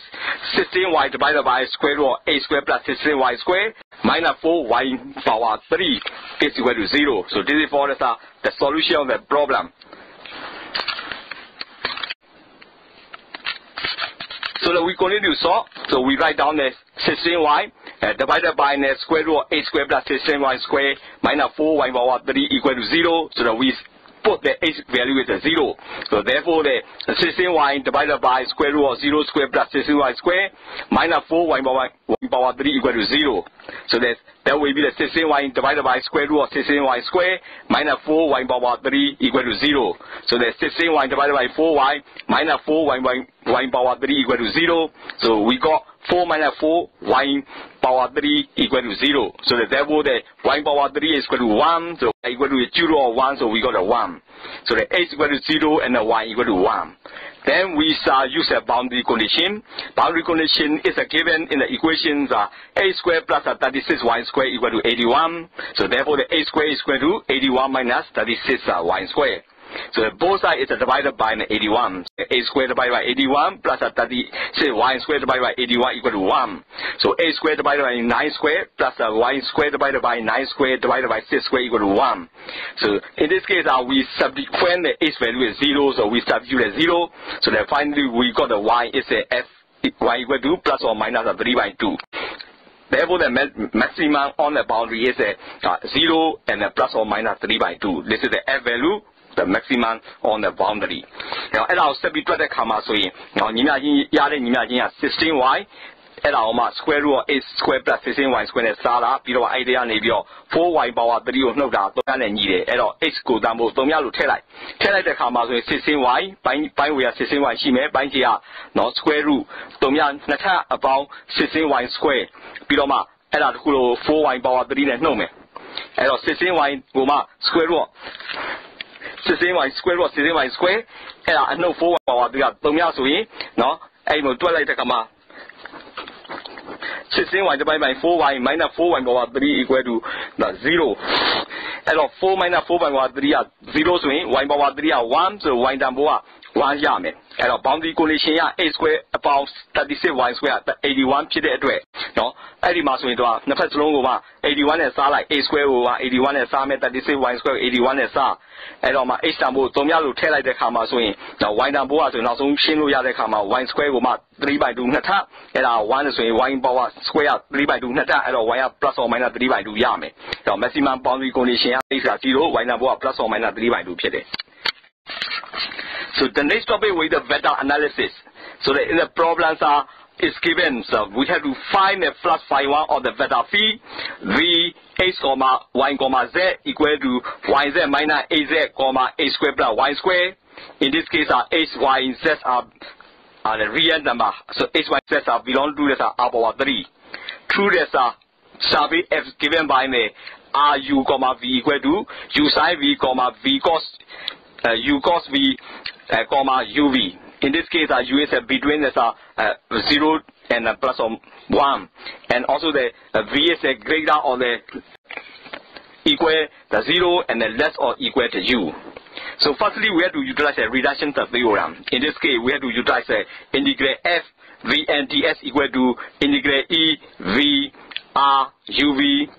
16y divided by square root of a square plus 16y square minus 4y power 3 is equal to 0. So this is for the solution of the problem. So that we continue to solve. So we write down the 16y divided by the square root of a square plus 16y square minus 4y power 3 equal to 0. So that we put the h value is a 0. So therefore the 16y divided by square root of 0 square plus 16y square minus 4y power 3 equal to 0. So that will be the 16y divided by square root of 16y square minus 4y power 3 equal to 0. So the 16y divided by 4y minus 4y power 3 equal to 0. So we got 4 minus 4y power 3 equal to 0. So therefore the y power 3 is equal to 1. So y equal to 0 or 1. So we got a 1. So the h equal to 0 and the y equal to 1. Then we use a boundary condition. Boundary condition is given in the equations a square plus 36y square equal to 81. So therefore the a square is equal to 81 minus 36y square. So both sides is divided by 81. A squared divided by 81 plus 36 y squared divided by 81 equal to 1. So a squared divided by 9 squared plus y squared divided by 9 squared divided by 6 squared equal to 1. So in this case, we substitute when the h value is 0, so we substitute as 0. So then finally we got the y is a f y equal to plus or minus 3 by 2. Therefore, the maximum on the boundary is a 0 and a plus or minus 3 by 2. This is the f value, the maximum on the boundary. Now, at our step between the comma, so now 16y. အဲ့ဒါအောင်မှ square root of a square plus 16y square နဲ့စားတာပြီးတော့အဲ့ဒီကနေပြီးတော့ 4y power 3ကိုနှုတ်တာ3နဲ့ညီတယ်အဲ့တော့ h ကိုတန်းဖို့3လို့ထည့်လိုက်တဲ့အခါမှာဆိုရင် 16y ပိုင်းဝေက 16y ရှိမယ်ပိုင်းချေကနော် square root 3နှစ်ထပ်အပေါင်း 16y square ပြီးတော့မှအဲ့ဒါတခုလို့ 4y power 3နဲ့နှုတ်မယ်အဲ့တော့ 16y ကိုမှ square root 16y square root 16y square အဲ့ဒါအနှုတ် 4y power 3က3ဆိုရင်နော်အဲ့ဒီမှာတွက်လိုက်တဲ့အခါမှာ16y divided by 4y minus 4y power 3 equal to 0. And 4 minus 4y power 3 is 0 so y power 3 is 1 so y down 1 ရမယ်အဲ့တော့ boundary condition က a square about 36y square 81ဖြစ်တဲ့အတွက်เนาะအဲ့ဒီမှာဆိုရင်တော့နှစ်ဖက်စလုံးကိုမှ81နဲ့စားလိုက် a square ကိုမှ81နဲ့စားမယ် 36y square ကို81နဲ့စားအဲ့တော့မှ h တန်ဖို့3လို့ထည့်လိုက်တဲ့ခါမှာဆိုရင် y တန်ဖို့ကဆိုရင်နောက်ဆုံးရှင်းလို့ရတဲ့ခါမှာ y square ကိုမှ3 by 2နှစ်ထပ်အဲ့ဒါ1ဆိုရင် y power square က3 by 2နှစ်ထပ်အဲ့တော့ y က plus or minus 3 by 2ရမယ်အဲ့တော့ maximum boundary condition က h က0 y တန်ဖို့က plus or minus 3 by 2ဖြစ်တယ် So the next topic with the vector analysis. So in the problems is given. So we have to find the flux phi 1 of the vector phi v h comma y comma z equal to yz minus az comma a square plus y square. In this case, h, y, z are the real number. So h, y, z belong to this r power 3. Through this survey f given by me r u comma v equal to u sin v comma v cos u cos v comma uv. In this case, u is between the 0 and plus or 1, and also the v is greater or the equal the 0 and the less or equal to u. So firstly, we have to utilize a reduction theorem. In this case, we have to utilize integral f v and ds equal to integral e v r uv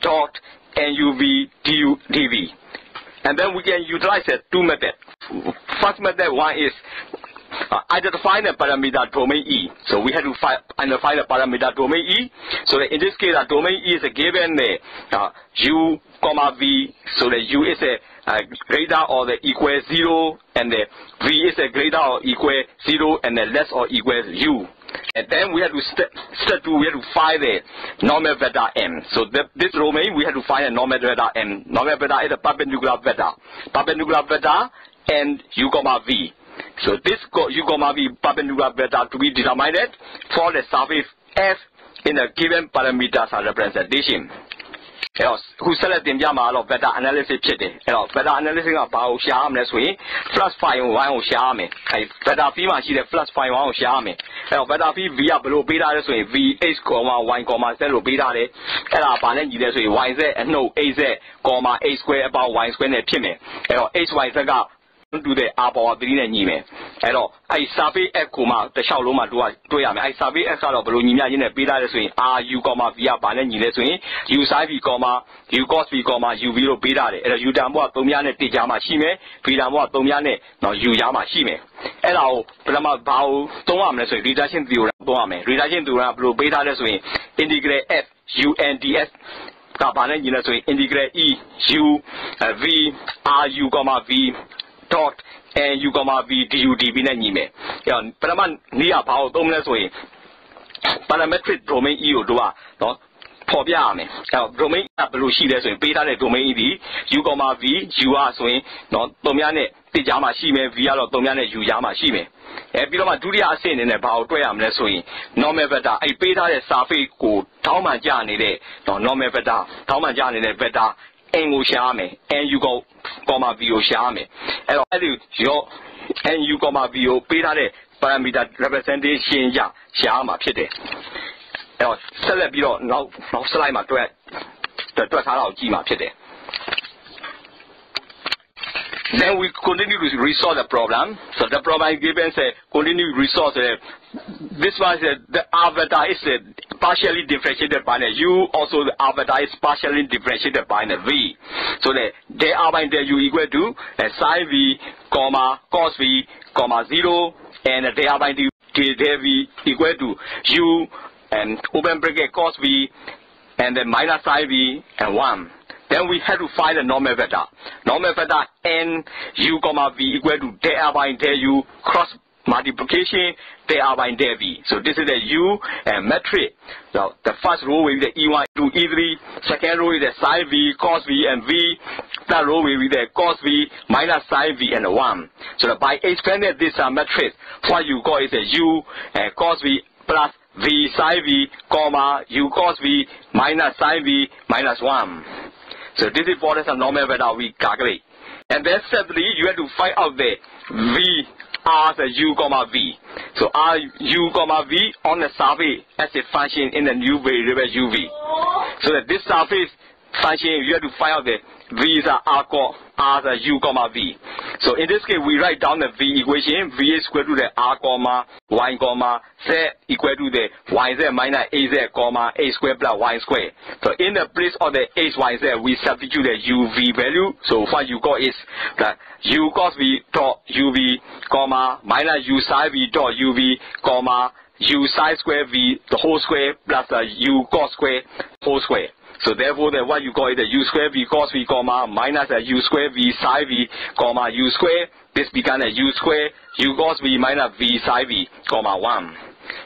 dot nuv du dv. And then we can utilize two methods. First method one is identify the parameter domain E. So we have to identify the parameter domain E. So in this case, the domain E is given u comma v. So the u is greater or the equal 0, and the v is greater or equal 0, and the less or equal u. And then we have to step 2, we have to find the normal vector m. So this domain we have to find a normal vector m. Normal vector is a perpendicular vector. Perpendicular vector and u comma v. So this u comma v perpendicular vector to be determined for the surface f in the given parameters representation. ခုဆက်လက်တင်ပြမှာတော့ vector analysis ဖြစ်တယ်အဲ့တော့ vector analysis ကဘာကိုရှာရမလဲဆိုရင် flux phi 1ကိုရှာရမယ်အဲ့ vector phi မှာရှိတဲ့ flux phi 1ကိုရှာရမယ်အဲ့တော့ vector phi v ကဘယ်လိုပေးထားလဲဆိုရင် v h, y, z လို့ပေးထားတယ်အဲ့ဒါဘာနဲ့ညီလဲဆိုရင် yz အနှုတ် az, h square အပေါင်း y square နဲ့ဖြစ်မယ်အဲ့တော့ h, y, z ကတူတဲ့ r power 3နဲ့ညီမယ်အဲ့တော့အဲ့ surface f ကိုမှတစ်လျှောက်လုံးမှာတွေ့ရမယ်အဲ့ surface f ကတော့ဘယ်လိုညီမျှချင်းနဲ့ပေးထားလဲဆိုရင် r u, v ကဘာနဲ့ညီလဲဆိုရင် u sin v, u cos v, uv လို့ပေးထားတယ်အဲ့တော့ u တန်ဖို့က3နဲ့1ကြားမှာရှိမယ် v တန်ဖို့က3နဲ့နော် u ကြားမှာရှိမယ်အဲ့ဒါကိုပထမဘာကိုသုံးရမလဲဆိုရင် reduction theorem သုံးရမယ် reduction theorem ဘယ်လိုပေးထားလဲဆိုရင် integral f u and ds ကဘာနဲ့ညီလဲဆိုရင် integral e u v r u, v dot and u comma v du dv နဲ့ညီမယ်အဲ့တော့ပထမနေ့ကဘာကိုသုံးမလဲဆိုရင် parametric domain e ကိုတို့ကနော်ဖော်ပြရမယ်အဲ့တော့ domain ကဘယ်လိုရှိလဲဆိုရင်ပေးထားတဲ့ domain e ဒီ u comma v u ကဆိုရင်နော်3နဲ့1ကြားမှာရှိမယ် v ကတော့3နဲ့ u ကြားမှာရှိမယ်ပြီးတော့မှဒုတိယအဆင့်အနေနဲ့ဘာကိုတွေ့ရမလဲဆိုရင် normal vector အဲ့ပေးထားတဲ့ surface ကိုထောင်းမှန်ကျနေတဲ့နော် normal vector ထောင်းမှန်ကျနေတဲ့ vector n ကိုရှာရမယ် nu comma v ကိုရှာရမယ်အဲ့တော့အဲ့ဒီရော nu comma v ကိုပေးထားတဲ့ parameter representation ရှာရမှာဖြစ်တယ်အဲ့တော့ဆက်လက်ပြီးတော့နောက် slide မှာတွက်ထားတာကိုကြည့်မှာဖြစ်တယ် Then we continue to resolve the problem. So the problem is given, say, continue to resolve. This one, the avatar is partially differentiated by the U. Also, the avatar is partially differentiated by the V. So the del R by del U equal to sine V, comma, cos V, comma, 0, and del R by del V equal to U, and open bracket cos V, and then minus sine V, and 1. Then we have to find the normal vector. Normal vector N U comma V equal to del R by del U cross multiplication del R by del V. So this is the U and metric. So the first row will be the E1 to E3. Second row is the sine V, cos V, and V. Third row will be the cos V minus sine V and 1. So by expanding this matrix, what you got is a U and cos V plus V sine V, comma U cos V minus sine V minus 1. So this is for the normal vector we calculate. And then thirdly, you have to find out the V as a U comma V. So R U comma V on the surface as a function in the new variable UV. So that this surface function, you have to find out the V is R as a U comma V. So in this case, we write down the V equation. V is equal to the R comma Y comma Z equal to the YZ minus AZ comma A square plus Y square. So in the place of the HYZ, we substitute the UV value. So what you got is that U cos V dot UV comma minus U sine V dot UV comma U sine square V the whole square plus U cos square whole square. So therefore, then what you call it the U square V cos V comma minus a U square V sine V comma U square. This becomes a U square U cos V minus V sine V comma 1.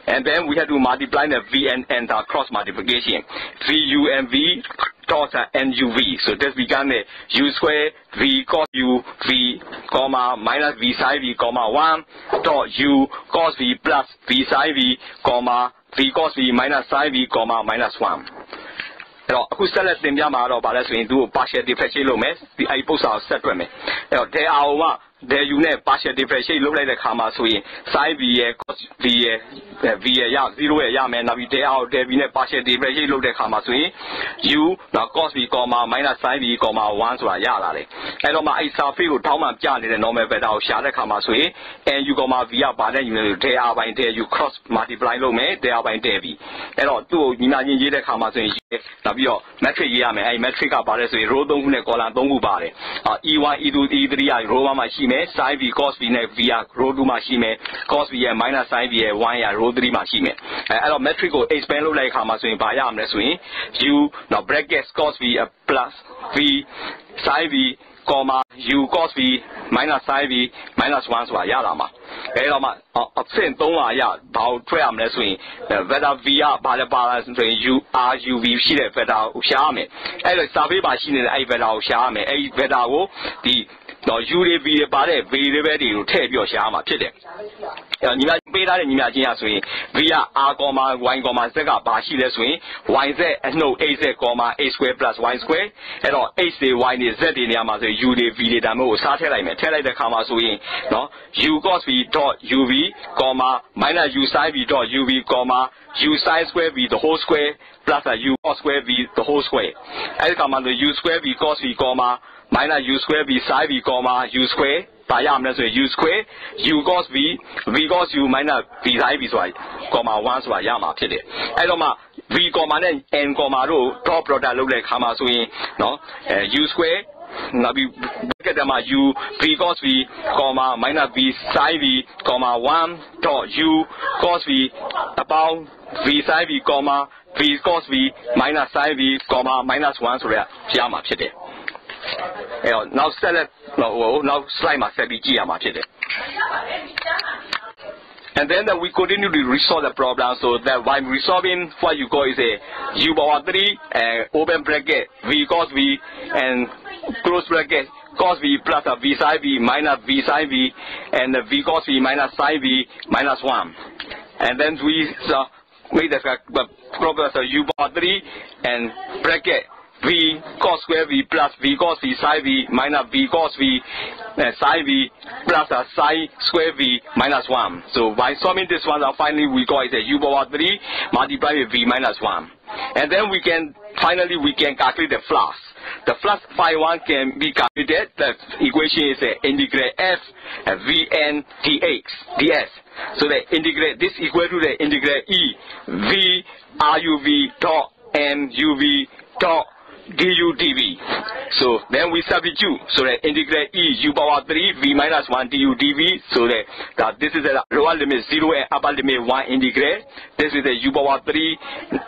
And then we have to multiply the V and N cross multiplication. V U and V dot NUV. So this becomes the U square V cos U V comma minus V sine V comma 1 dot U cos V plus V sine V comma V cos V minus sine V comma minus 1. အဲ့တော့အခုဆက်လက်သင်ပြမှာတော့ဗာလဲဆိုရင်သူ့ကို partial differentiate လုပ်မယ်ဒီအဲ့ဒီပု္ပ္ပာကိုဆက်တွက်မယ်အဲ့တော့ del R က del U နဲ့ partial differentiate လုပ်လိုက်တဲ့ခါမှာဆိုရင် sin V ရဲ့ cos V ရဲ့ V ရဲ့ရ0ရဲ့ရမယ်နောက်ပြီး del R ကို del V နဲ့ partial differentiate လုပ်တဲ့ခါမှာဆိုရင် U နောက် cos V, minus sin V, 1ဆိုတာရလာတယ်အဲ့တော့မှအဲ့ surface ကိုထောက်မှန်ပြနေတဲ့ normal vector ကိုရှာတဲ့ခါမှာဆိုရင် NU, V ကဗာနဲ့ယူနေလို့ del R by del U cross multiply လုပ်မယ် del R by del V အဲ့တော့သူ့ကိုညီမချင်းရေးတဲ့ခါမှာဆိုရင်နောက်ပြီးတော့ matrix ရေးရမယ်အဲ့ matrix ကဗာလဲဆိုရင် row 3ခုနဲ့ column 3ခုပါတယ် E1 E2 E3 က row 1မှာရှိမယ် sin V cos V နဲ့ V က row 2မှာရှိမယ် cos V ရဲ့ minus sin V ရဲ့ 1 ရ row 3မှာရှိမယ်အဲ့တော့ matrix ကို expand လုပ်လိုက်တဲ့ခါမှာဆိုရင်ဗာရရမလဲဆိုရင် U နောက် bracket cos V plus V sin V U cos V minus sin V minus 1ဆိုတာရလာမှာအဲ့တော့မှအဆင့်3ရဘာကိုထွက်ရမလဲဆိုရင် vector V ကဘာလဲပါလာဆိုရင် U R U V ရှိတဲ့ vector ကိုရှာရမယ်အဲ့တော့ surface မှာရှိနေတဲ့အဲ့ vector ကိုရှာရမယ်အဲ့ vector ကိုဒီတော့ U တွေ V တွေပါတဲ့ variable တွေကိုထည့်ပြီးတော့ရှာရမှာဖြစ်တယ်အဲ့ညီမပေးထားတဲ့ညီမချင်းရဆိုရင် V က R, Y, Z ကဘာရှိလဲဆိုရင် YZ အနှုတ် AZ, A square plus Y square အဲ့တော့ H တွေ Y တွေ Z တွေနေရာမှာဆိုရင် U တွေ V တွေဒါမျိုးကိုစားထည့်လိုက်မယ်ထည့်လိုက်တဲ့ခါမှာဆိုရင်နော် U cos V dot UV, minus U sin V dot UV, U sin square V the whole square plus U cos square V the whole square အဲ့ဒီခါမှာဆို U square V cos V, minus U square V sin V, U square ဘာရမလဲဆိုရင် U square U cos V V cos U minus V sin V ဆိုတာ 1ဆိုတာရမှာဖြစ်တယ်အဲ့တော့မှ V,နဲ့ N, တို့ dot product လုပ်တဲ့ခါမှာဆိုရင်နော်U square နောက်ပြီး bracket ထဲမှာ U V cos V, minus V sin V, 1 dot U cos V အပေါင်း V sin V, V cos V minus sin V, minus 1ဆိုရရမှာဖြစ်တယ်အဲ့တော့နောက်ဆက်လက်နောက် slide မှာဆက်ပြီးကြည့်ရမှာဖြစ်တယ် And then we continue to resolve the problem so that while resolving what you call is a U power 3 open bracket V cos V and close bracket cos V plus V sin V minus V sin V and V cos V minus sin V minus 1 and then we make the problem so U power 3 and bracket V cos square V plus V cos V sin V minus V cos V sin V plus sin square V minus 1. So by solving this one, finally we got is a U power 3 multiplied with V minus 1. And then we can finally calculate the flux. the flux phi 1 can be calculated. The equation is integrate f vn ds. So the integrate this equal to the integrate e v ruv dot m uv dot du dv. So then we substitute. So the integrate e u power 3 v minus 1 du dv. So that this is the lower limit 0 and upper limit 1 integrate. This is the u power 3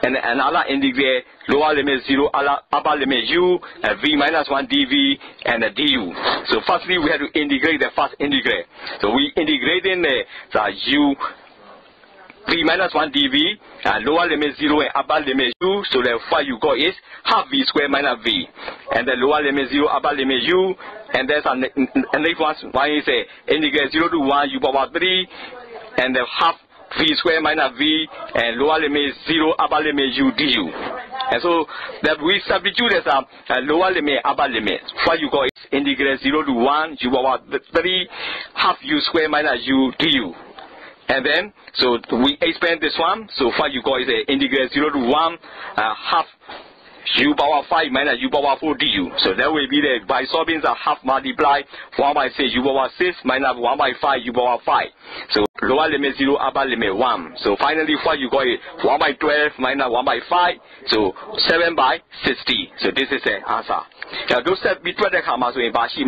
and another integrate lower limit 0 upper limit u v minus 1 dv and the du. So firstly we have to integrate the first integrate. So we integrating the u v minus 1 dv, lower limit 0 and upper limit u, so the what you got is half v square minus v, and the lower limit 0, upper limit u, and there's a next one is integrate 0 to 1 u power 3, and the half v square minus v, and lower limit 0, upper limit u du. And so that we substitute as a lower limit, upper limit. What you got is integrate 0 to 1 u power 3, half u square minus u du. And then, so we expand this one. So what you got is integrate 0 to 1 half u power 5 minus u power 4 du. So that will be the by solving the half multiply 1 by 6 u power 6 minus 1 by 5 u power 5. So lower limit 0, upper limit 1. So finally what you got is 1 by 12 minus 1 by 5. So 7 by 60. So this is the answer. Now those that between the commas in Bashim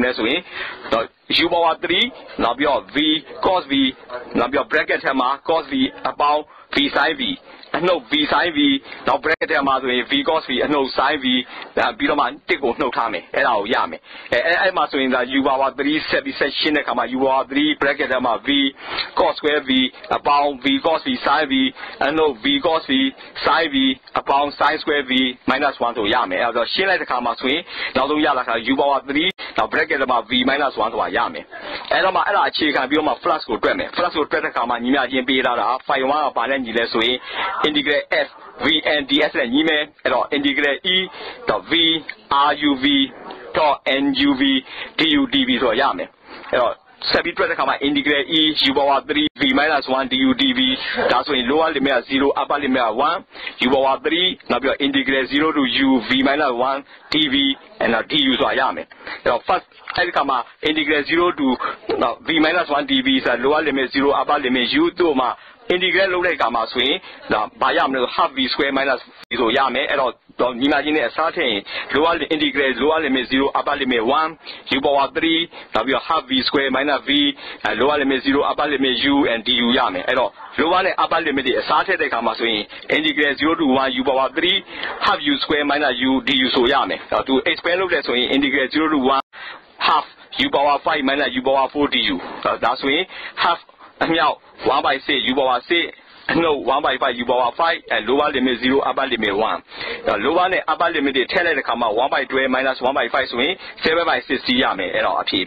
u power 3, now your v cos v, now your bracket hammer cos v about v sine v. No v sine v, now bracket hammer v cos v, no sine v, below man take no time, and our yame. And must in the u power 3 section comma u power 3 bracket hammer v cos square v about v cos v sine v, and no v cos v sine v upon sine square v minus 1 to yame. And the shin like the comma swing, now do yala u power 3, now bracket hammer v minus 1 to yame. And I'm a chick and be on my flask or drum. Flask or better come and you may be out 5 1 upon any less way. Integrate f v n ds and email and integrate e the v ruv dot nuv du dv to yame. Subtract comma integrate e u power 3 v minus 1 du dv. That's when lower limit 0, upper limit 1 u power 3. Now you integrate 0 to u v minus 1 dv and du to yame. First comma integrate 0 to v minus 1 dv is a lower limit 0, upper limit u to ma integrate low like gamma swing. Now by half v square minus v to yame. Don't imagine a certain lower integrate lower limit 0, upper limit 1 u power 3. Now you half v square minus v and lower limit 0, upper limit u and du yame. Lower and upper limit is certain the gamma swing. Integrate 0 to 1 u power 3 half u square minus u du so yame. To expand low that swing integrate 0 to 1 half u power 5 minus u power 4 du. That's way half 1 by 6 u power 6. No 1 by 5 u power 5 and lower limit 0, upper limit 1. The lower and upper limit is 10 the comma 1 by 12 minus 1 by 5 swing 7 by 60 yame and our p.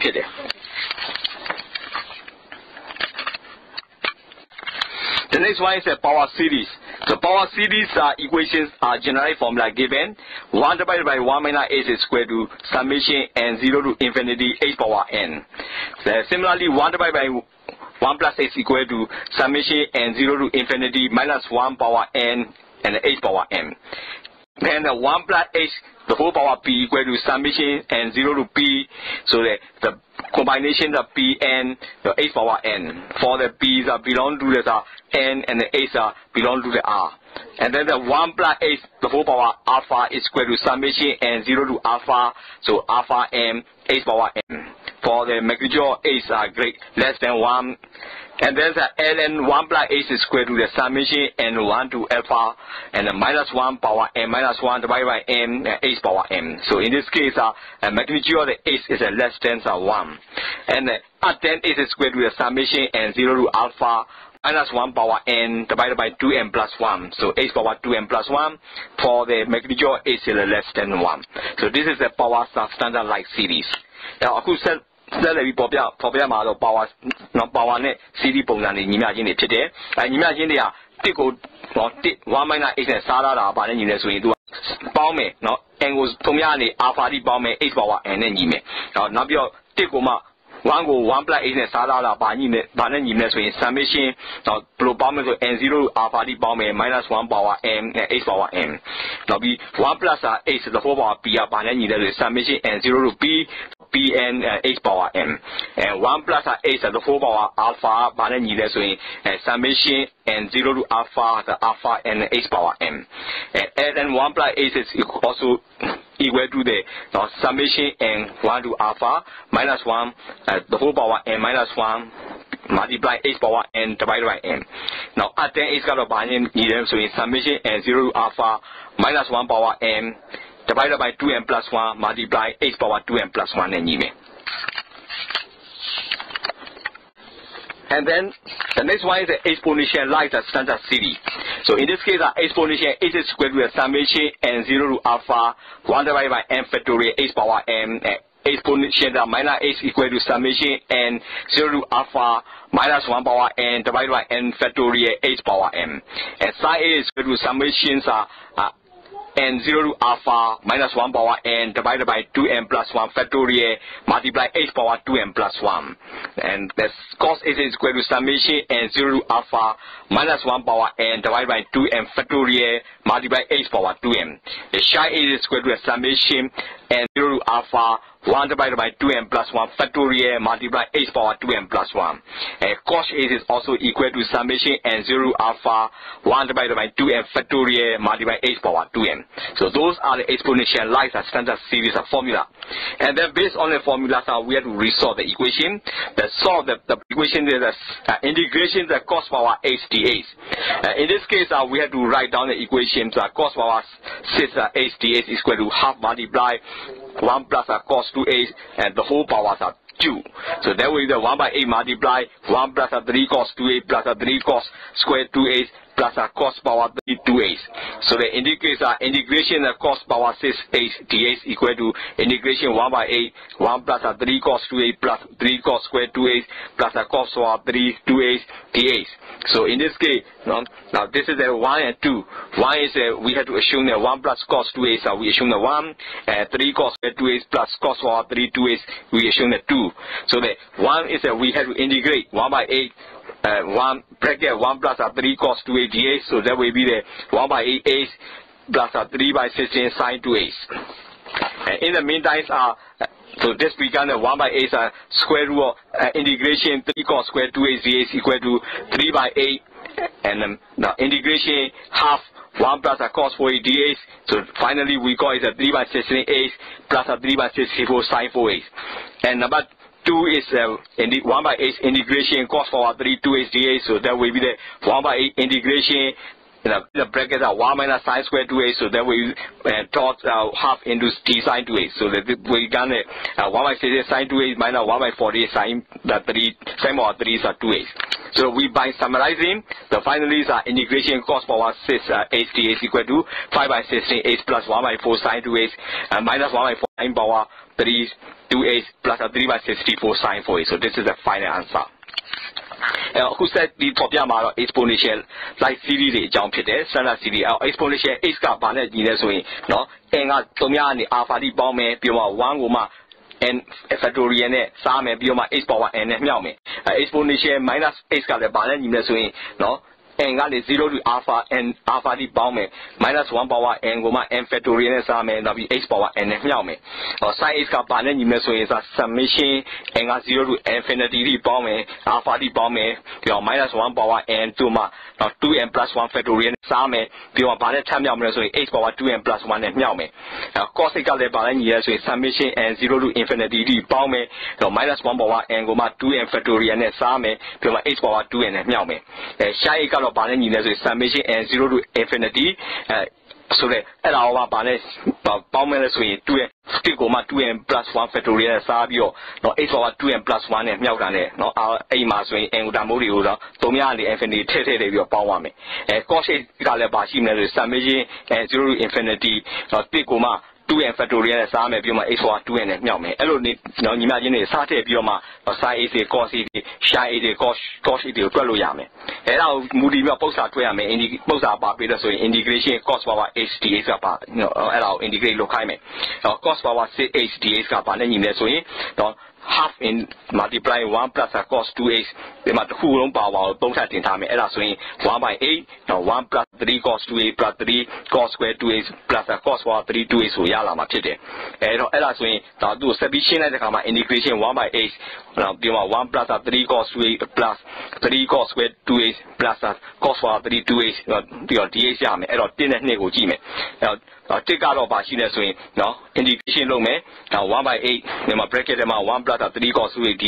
The next one is a power series. The power series equations are general formula given 1 divided by 1 minus h squared to summation and 0 to infinity h power n. Similarly 1 divided by 1 plus h equal to summation and 0 to infinity minus 1 power n and h power m. Then the 1 plus h, the whole power p equal to summation and 0 to p. So the combination of p n, the h power n. For the p's belong to the n and the h belong to the r. And then the 1 plus h, the whole power alpha is equal to summation and 0 to alpha. So alpha m, h power m. For the magnitude of h are less than 1. And then the ln 1 plus h is equal to the summation and 1 to alpha and the minus 1 power m minus 1 divided by m and h power m. So in this case, the magnitude of the h is less than 1. And then h is equal to the summation and 0 to alpha minus 1 power n divided by 2m plus 1. So h power 2m plus 1 for the magnitude of h is less than 1. So this is the power standard like series. Now, we power power net CD ပုံစံတွေညီမျှချင်းတွေဖြစ်တယ်။ညီမျှချင်းတွေကတစ်ကို1 minus h နဲ့စားလာတာဗာနဲ့ညီနေဆိုရင်သူကပေါင်းမယ်နော် n ကို3ကနေ alpha တိပေါင်းမယ် h power n နဲ့ညီမယ်။နောက်ပြီးတော့တစ်ကိုမှ 1ကို1 plus h နဲ့စားထားတာဘာနဲ့ညီမလဲဆိုရင် summation တော့ဘယ်လိုပေါင်းမလဲဆို n0 alpha တိပေါင်းမယ် -1 power m h power m နောက်ပြီး1 plus h the whole power p ကဘာနဲ့ညီလဲဆို summation n0 p pn h power m and 1 plus h the whole power alpha ဘာနဲ့ညီလဲဆိုရင် summation n0 to alpha the alpha n h power m and then 1 plus h is also equal to the summation n1 to alpha -1 the whole power n -1 multiply h power n divided by n. Now at 10h ကတော့ဘာနဲ့ညီလဲဆိုရင် summation n0 to alpha -1 power m divided by 2n plus 1 multiply h power 2n plus 1 နဲ့ညီမယ်. And then the next one is the exponential like the standard series. So in this case, the exponential h is equal to the summation n0 to alpha 1 divided by n factorial h power m. Exponential the minus h equal to summation n0 to alpha -1 power n divided by n factorial h power m. And sine a is equal to summation n0 to alpha -1 power n divided by 2n plus 1 factorial multiply h power 2n plus 1. And the cos h is equal to summation n0 to alpha -1 power n divided by 2n factorial multiply h power 2n. The sin h is equal to the summation n0 to alpha 1 divided by 2n plus 1 factorial multiply h power 2n plus 1. Cos h is also equal to summation n0 to alpha 1 divided by 2n factorial multiply h power 2n. So those are the exponential like the standard series of formula. And then based on the formulas, we have to resolve the equation. Solve the equation is the integration the cos power h dh. In this case, we have to write down the equation. So cos power 6 h dh is equal to half multiply 1 plus cos 2h and the whole powers are 2. So that will be the 1 by 8 multiply 1 plus 3 cos 2h plus 3 cos square 2h plus cos power 3 2h. So the integration of cos power 6h dh equal to integration 1 by 8 1 plus 3 cos 2h plus 3 cos square 2h plus cos power 3 2h dh. So in this case, now this is the 1 and 2. 1 is we have to assume that 1 plus cos 2h, so we assume the 1, and 3 cos 2h plus cos power 3 2h, we assume the 2. So the 1 is that we have to integrate 1 by 8, 1 bracket 1 plus 3 cos 2h dh, so that will be the 1 by 8h plus 3 by 16 sin 2h. And in the meantime, so this becomes the 1 by 8 square root of integration 3 cos square 2h dh equal to 3 by 8, and the integration half 1 plus cos 4h dh. So finally we got it 3 by 16h plus 3 by 64 sin 4h. And number 2 is 1 by 8 integration cos power 3 2h dh. So that will be the 1 by 8 integration. The brackets are 1 minus sin square 2h, so that we taught half into t sin 2h. So that we got 1 by 6 sin 2h minus 1 by 40 sin the 3 sin power 3 is 2h. So we by summarizing, the finally is integration cos power 6 h dh equal to 5 by 16 h plus 1 by 4 sin 2h minus 1 by 4 sin power 3 2h plus 3 by 64 sin 4h. So this is the final answer. Who said the top yamaro exponential like series တွေအကြောင်းဖြစ်တယ် standard series exponential h ကဘာနဲ့ညီလဲဆိုရင်เนาะ n က3များကနေ alpha တိပေါင်းမယ်ပြီးတော့1ကိုမှ n factorial နဲ့စားမယ်ပြီးတော့မှ h power n နဲ့မြှောက်မယ် exponential minus h ကလည်းဘာနဲ့ညီလဲဆိုရင်เนาะ n ကနေ 0 to alpha n alpha တိပေါင်းမယ် minus 1 power n ကိုမှ n factorial နဲ့စားမယ်နောက်ပြီး h power n နဲ့မြှောက်မယ် sin h ကဘာနဲ့ညီလဲဆိုရင် summation n က 0 to infinity တိပေါင်းမယ် alpha တိပေါင်းမယ်ပြီးတော့ minus 1 power n တို့မှ 2n plus 1 factorial နဲ့စားမယ်ပြီးတော့ဘာနဲ့ထပ်မြှောက်မလဲဆိုရင် h power 2n plus 1 နဲ့မြှောက်မယ် cos h ကလည်းဘာနဲ့ညီလဲဆိုရင် summation n 0 to infinity တိပေါင်းမယ်ပြီးတော့ minus 1 power n ကိုမှ 2n factorial နဲ့စားမယ်ပြီးတော့ h power 2n နဲ့မြှောက်မယ် sin h ကတော့ဘာနဲ့ညီလဲဆိုရင် summation n 0 to infinity ဆိုတဲ့အဲ့ဒါကဘာနဲ့ပေါင်းမယ်လဲဆိုရင် 2n ကိုမှ 2n plus 1 factorial နဲ့စားပြီးတော့ h power 2n plus 1 နဲ့မြှောက်တာနဲ့เนาะအဲ့မှာဆိုရင် n ကိုတမိုးတွေကိုတော့3များကနေ infinity ထည့်ပြီးတော့ပေါင်းရမယ် cos h ကလည်းဘာရှိမလဲဆို summation n 0 to infinity 1ကိုမှ 2n factorial နဲ့စားမယ်ပြီးတော့မှ h power 2n နဲ့မြှောက်မယ်အဲ့လိုနေညီမချင်းတွေစားထည့်ပြီးတော့မှ sin h တွေ cos h တွေ sin h တွေ cos h တွေကိုတွက်လို့ရမယ်အဲ့ဒါကိုမူတည်ပြီးတော့ပု္ပ္ပာတွက်ရမယ်ပု္ပ္ပာပါပေးလို့ဆိုရင် integration cos power h dh ကပါအဲ့ဒါကို integrate လုပ်ခိုင်းမယ် cos power 6h dh ကဘာနဲ့ညီလဲဆိုရင် half in multiply 1 plus cos 2h ဒီမှာတစ်ခုလုံးပါပါတော့3ထပ်တင်ထားမယ်အဲ့ဒါဆိုရင်1 by 8 1 plus 3 cos 2h plus 3 cos square 2h plus cos power 3 2h ဆိုရလာမှာဖြစ်တယ်အဲ့တော့အဲ့ဒါဆိုရင်ဒါသူ့ကိုဆက်ပြီးရှင်းလိုက်တဲ့အခါမှာ integration 1 by 8ဒီမှာ1 plus 3 cos 2h plus 3 cos square 2h plus cos power 3 2h ပြီးတော့ dh ရမယ်အဲ့တော့1နဲ့2ကိုကြည့်မယ်အဲ့တော့တစ်ကတော့ပါရှိနေဆိုရင်နော် integration လုပ်မယ်ဒါ1 by 8ဒီမှာ bracket ထဲမှာ1 plus 3 cos 2h dh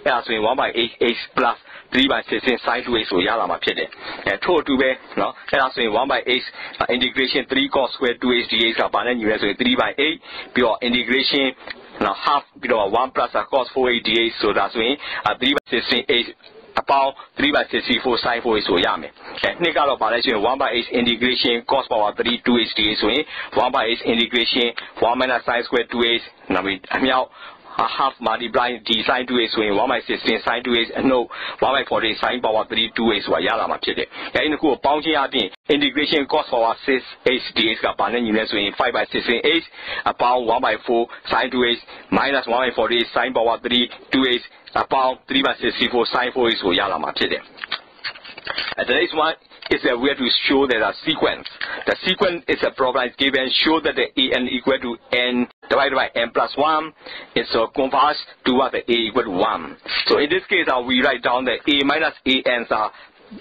အဲ့ဒါဆိုရင်1 by 8h plus 3 by 16 sin 2h ဆိုရလာမှာဖြစ်တယ်ထို့အတူပဲနော်အဲ့ဒါဆိုရင်1 by 8 integration 3 cos square 2h dh ကပါနဲ့ညီရဲဆိုရင်3 by 8ပြီးတော့ integration now half ပြီးတော့1 plus cos 4h dhဆိုတာဆိုရင်3 by 16h about 3 by 64 sin 4h ဆိုရမယ်နှစ်ကတော့ပါလဲဆိုရင်1 by 8 integration cos power 3 2h dh ဆိုရင်1 by 8 integration 1 minus sin square 2h နောက်ပြီးအမြောက် half multiply d sin 2h ဆိုရင်1 by 16 sin 2h အနှုတ်1 by 40 sin power 3 2h ဆိုတာရလာမှာဖြစ်တယ်အဲဒီနှစ်ခုကိုပေါင်းခြင်းအပြင် integration cos power 6h dh ကပါနဲ့ညီလဲဆိုရင်5 by 16h about 1 by 4 sin 2h minus 1 by 40 sin power 3 2h about 3 by 64 sin 4h ဆိုရလာမှာဖြစ်တယ်the next one is that we have to show that a sequence. The sequence is a problem is given. Show that the an equal to n divided by n plus 1 is so converge to what the a equal to 1. So in this case, we write down the a minus a n.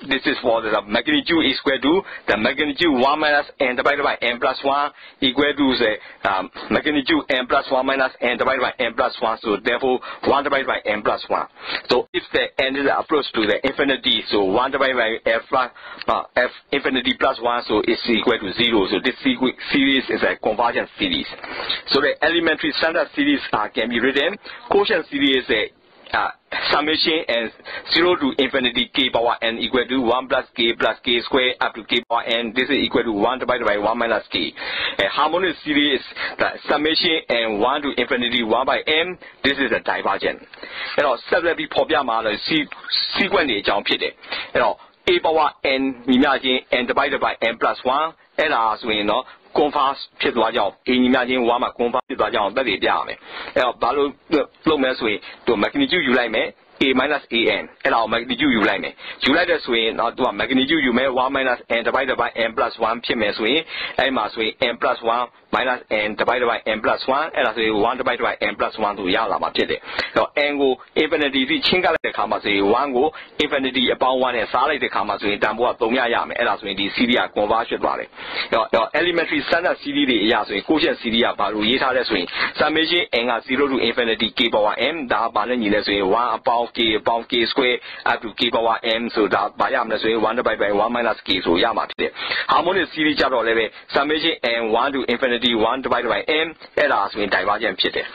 This is for the magnitude is equal to the magnitude 1 minus n divided by n plus 1 equal to the magnitude n plus 1 minus n divided by n plus 1. So therefore 1 divided by n plus 1. So if the n is approach to the infinity, so 1 divided by f plus f infinity plus 1, so it's equal to 0. So this series is a convergence series. So the elementary standard series can be written. Quotient series is a summation and 0 to infinity k power n equal to 1 plus k square up to k power n. This is equal to 1 divided by 1 minus k. A harmonic series the summation and 1 to infinity 1 by m. This is a divergent. You know, separately ဖော်ပြမှာလဲ sequence တွေအကြောင်းဖြစ်တယ်အဲ့တော့ a power n ညီမျှခြင်း n divided by n plus 1အဲ့ဒါဆိုရင်တော့converge ဖြစ်သွားကြအောင် a ညီမျှခြင်း 1 မှာ converge ဖြစ်သွားကြအောင်တက်တည်ပြရမယ်အဲ့တော့ဘာလို့လုပ်မလဲဆိုရင်သူ magnitude ယူလိုက်မယ် a minus an အဲ့ဒါကို magnitude ယူလိုက်မယ်ယူလိုက်တဲ့ဆိုရင်တော့သူက magnitude ယူမယ်1 minus n divided by n plus 1ဖြစ်မယ်ဆိုရင်အဲ့မှာဆိုရင် n plus 1 minus n divided by n plus 1အဲ့ဒါဆိုရင်1 divided by n plus 1ဆိုရလာမှာဖြစ်တယ်အဲ့တော့ n ကို infinity စီချင်းကလိုက်တဲ့အခါမှာဆိုရင်1ကို infinity အပေါင်း1နဲ့စားလိုက်တဲ့အခါမှာဆိုရင်တန်ဖိုးက3ရမယ်အဲ့ဒါဆိုရင်ဒီ series က converge ဖြစ်သွားတယ်အဲ့တော့ elementary standard series တွေအရာဆိုရင် quotient series ကဘာလို့ရေးထားလဲဆိုရင် summation n က0 to infinity k power m ဒါဘာနဲ့ညီလဲဆိုရင်1 about k about k square up to k power m ဆိုတာဘာရမလဲဆိုရင်1 divided by 1 minus k ဆိုရမှာဖြစ်တယ် harmonic series ကြတော့လည်းပဲ summation n 1 to infinity 1 divided by m အဲ့ဒါဆိုရင် divergent ဖြစ်တယ်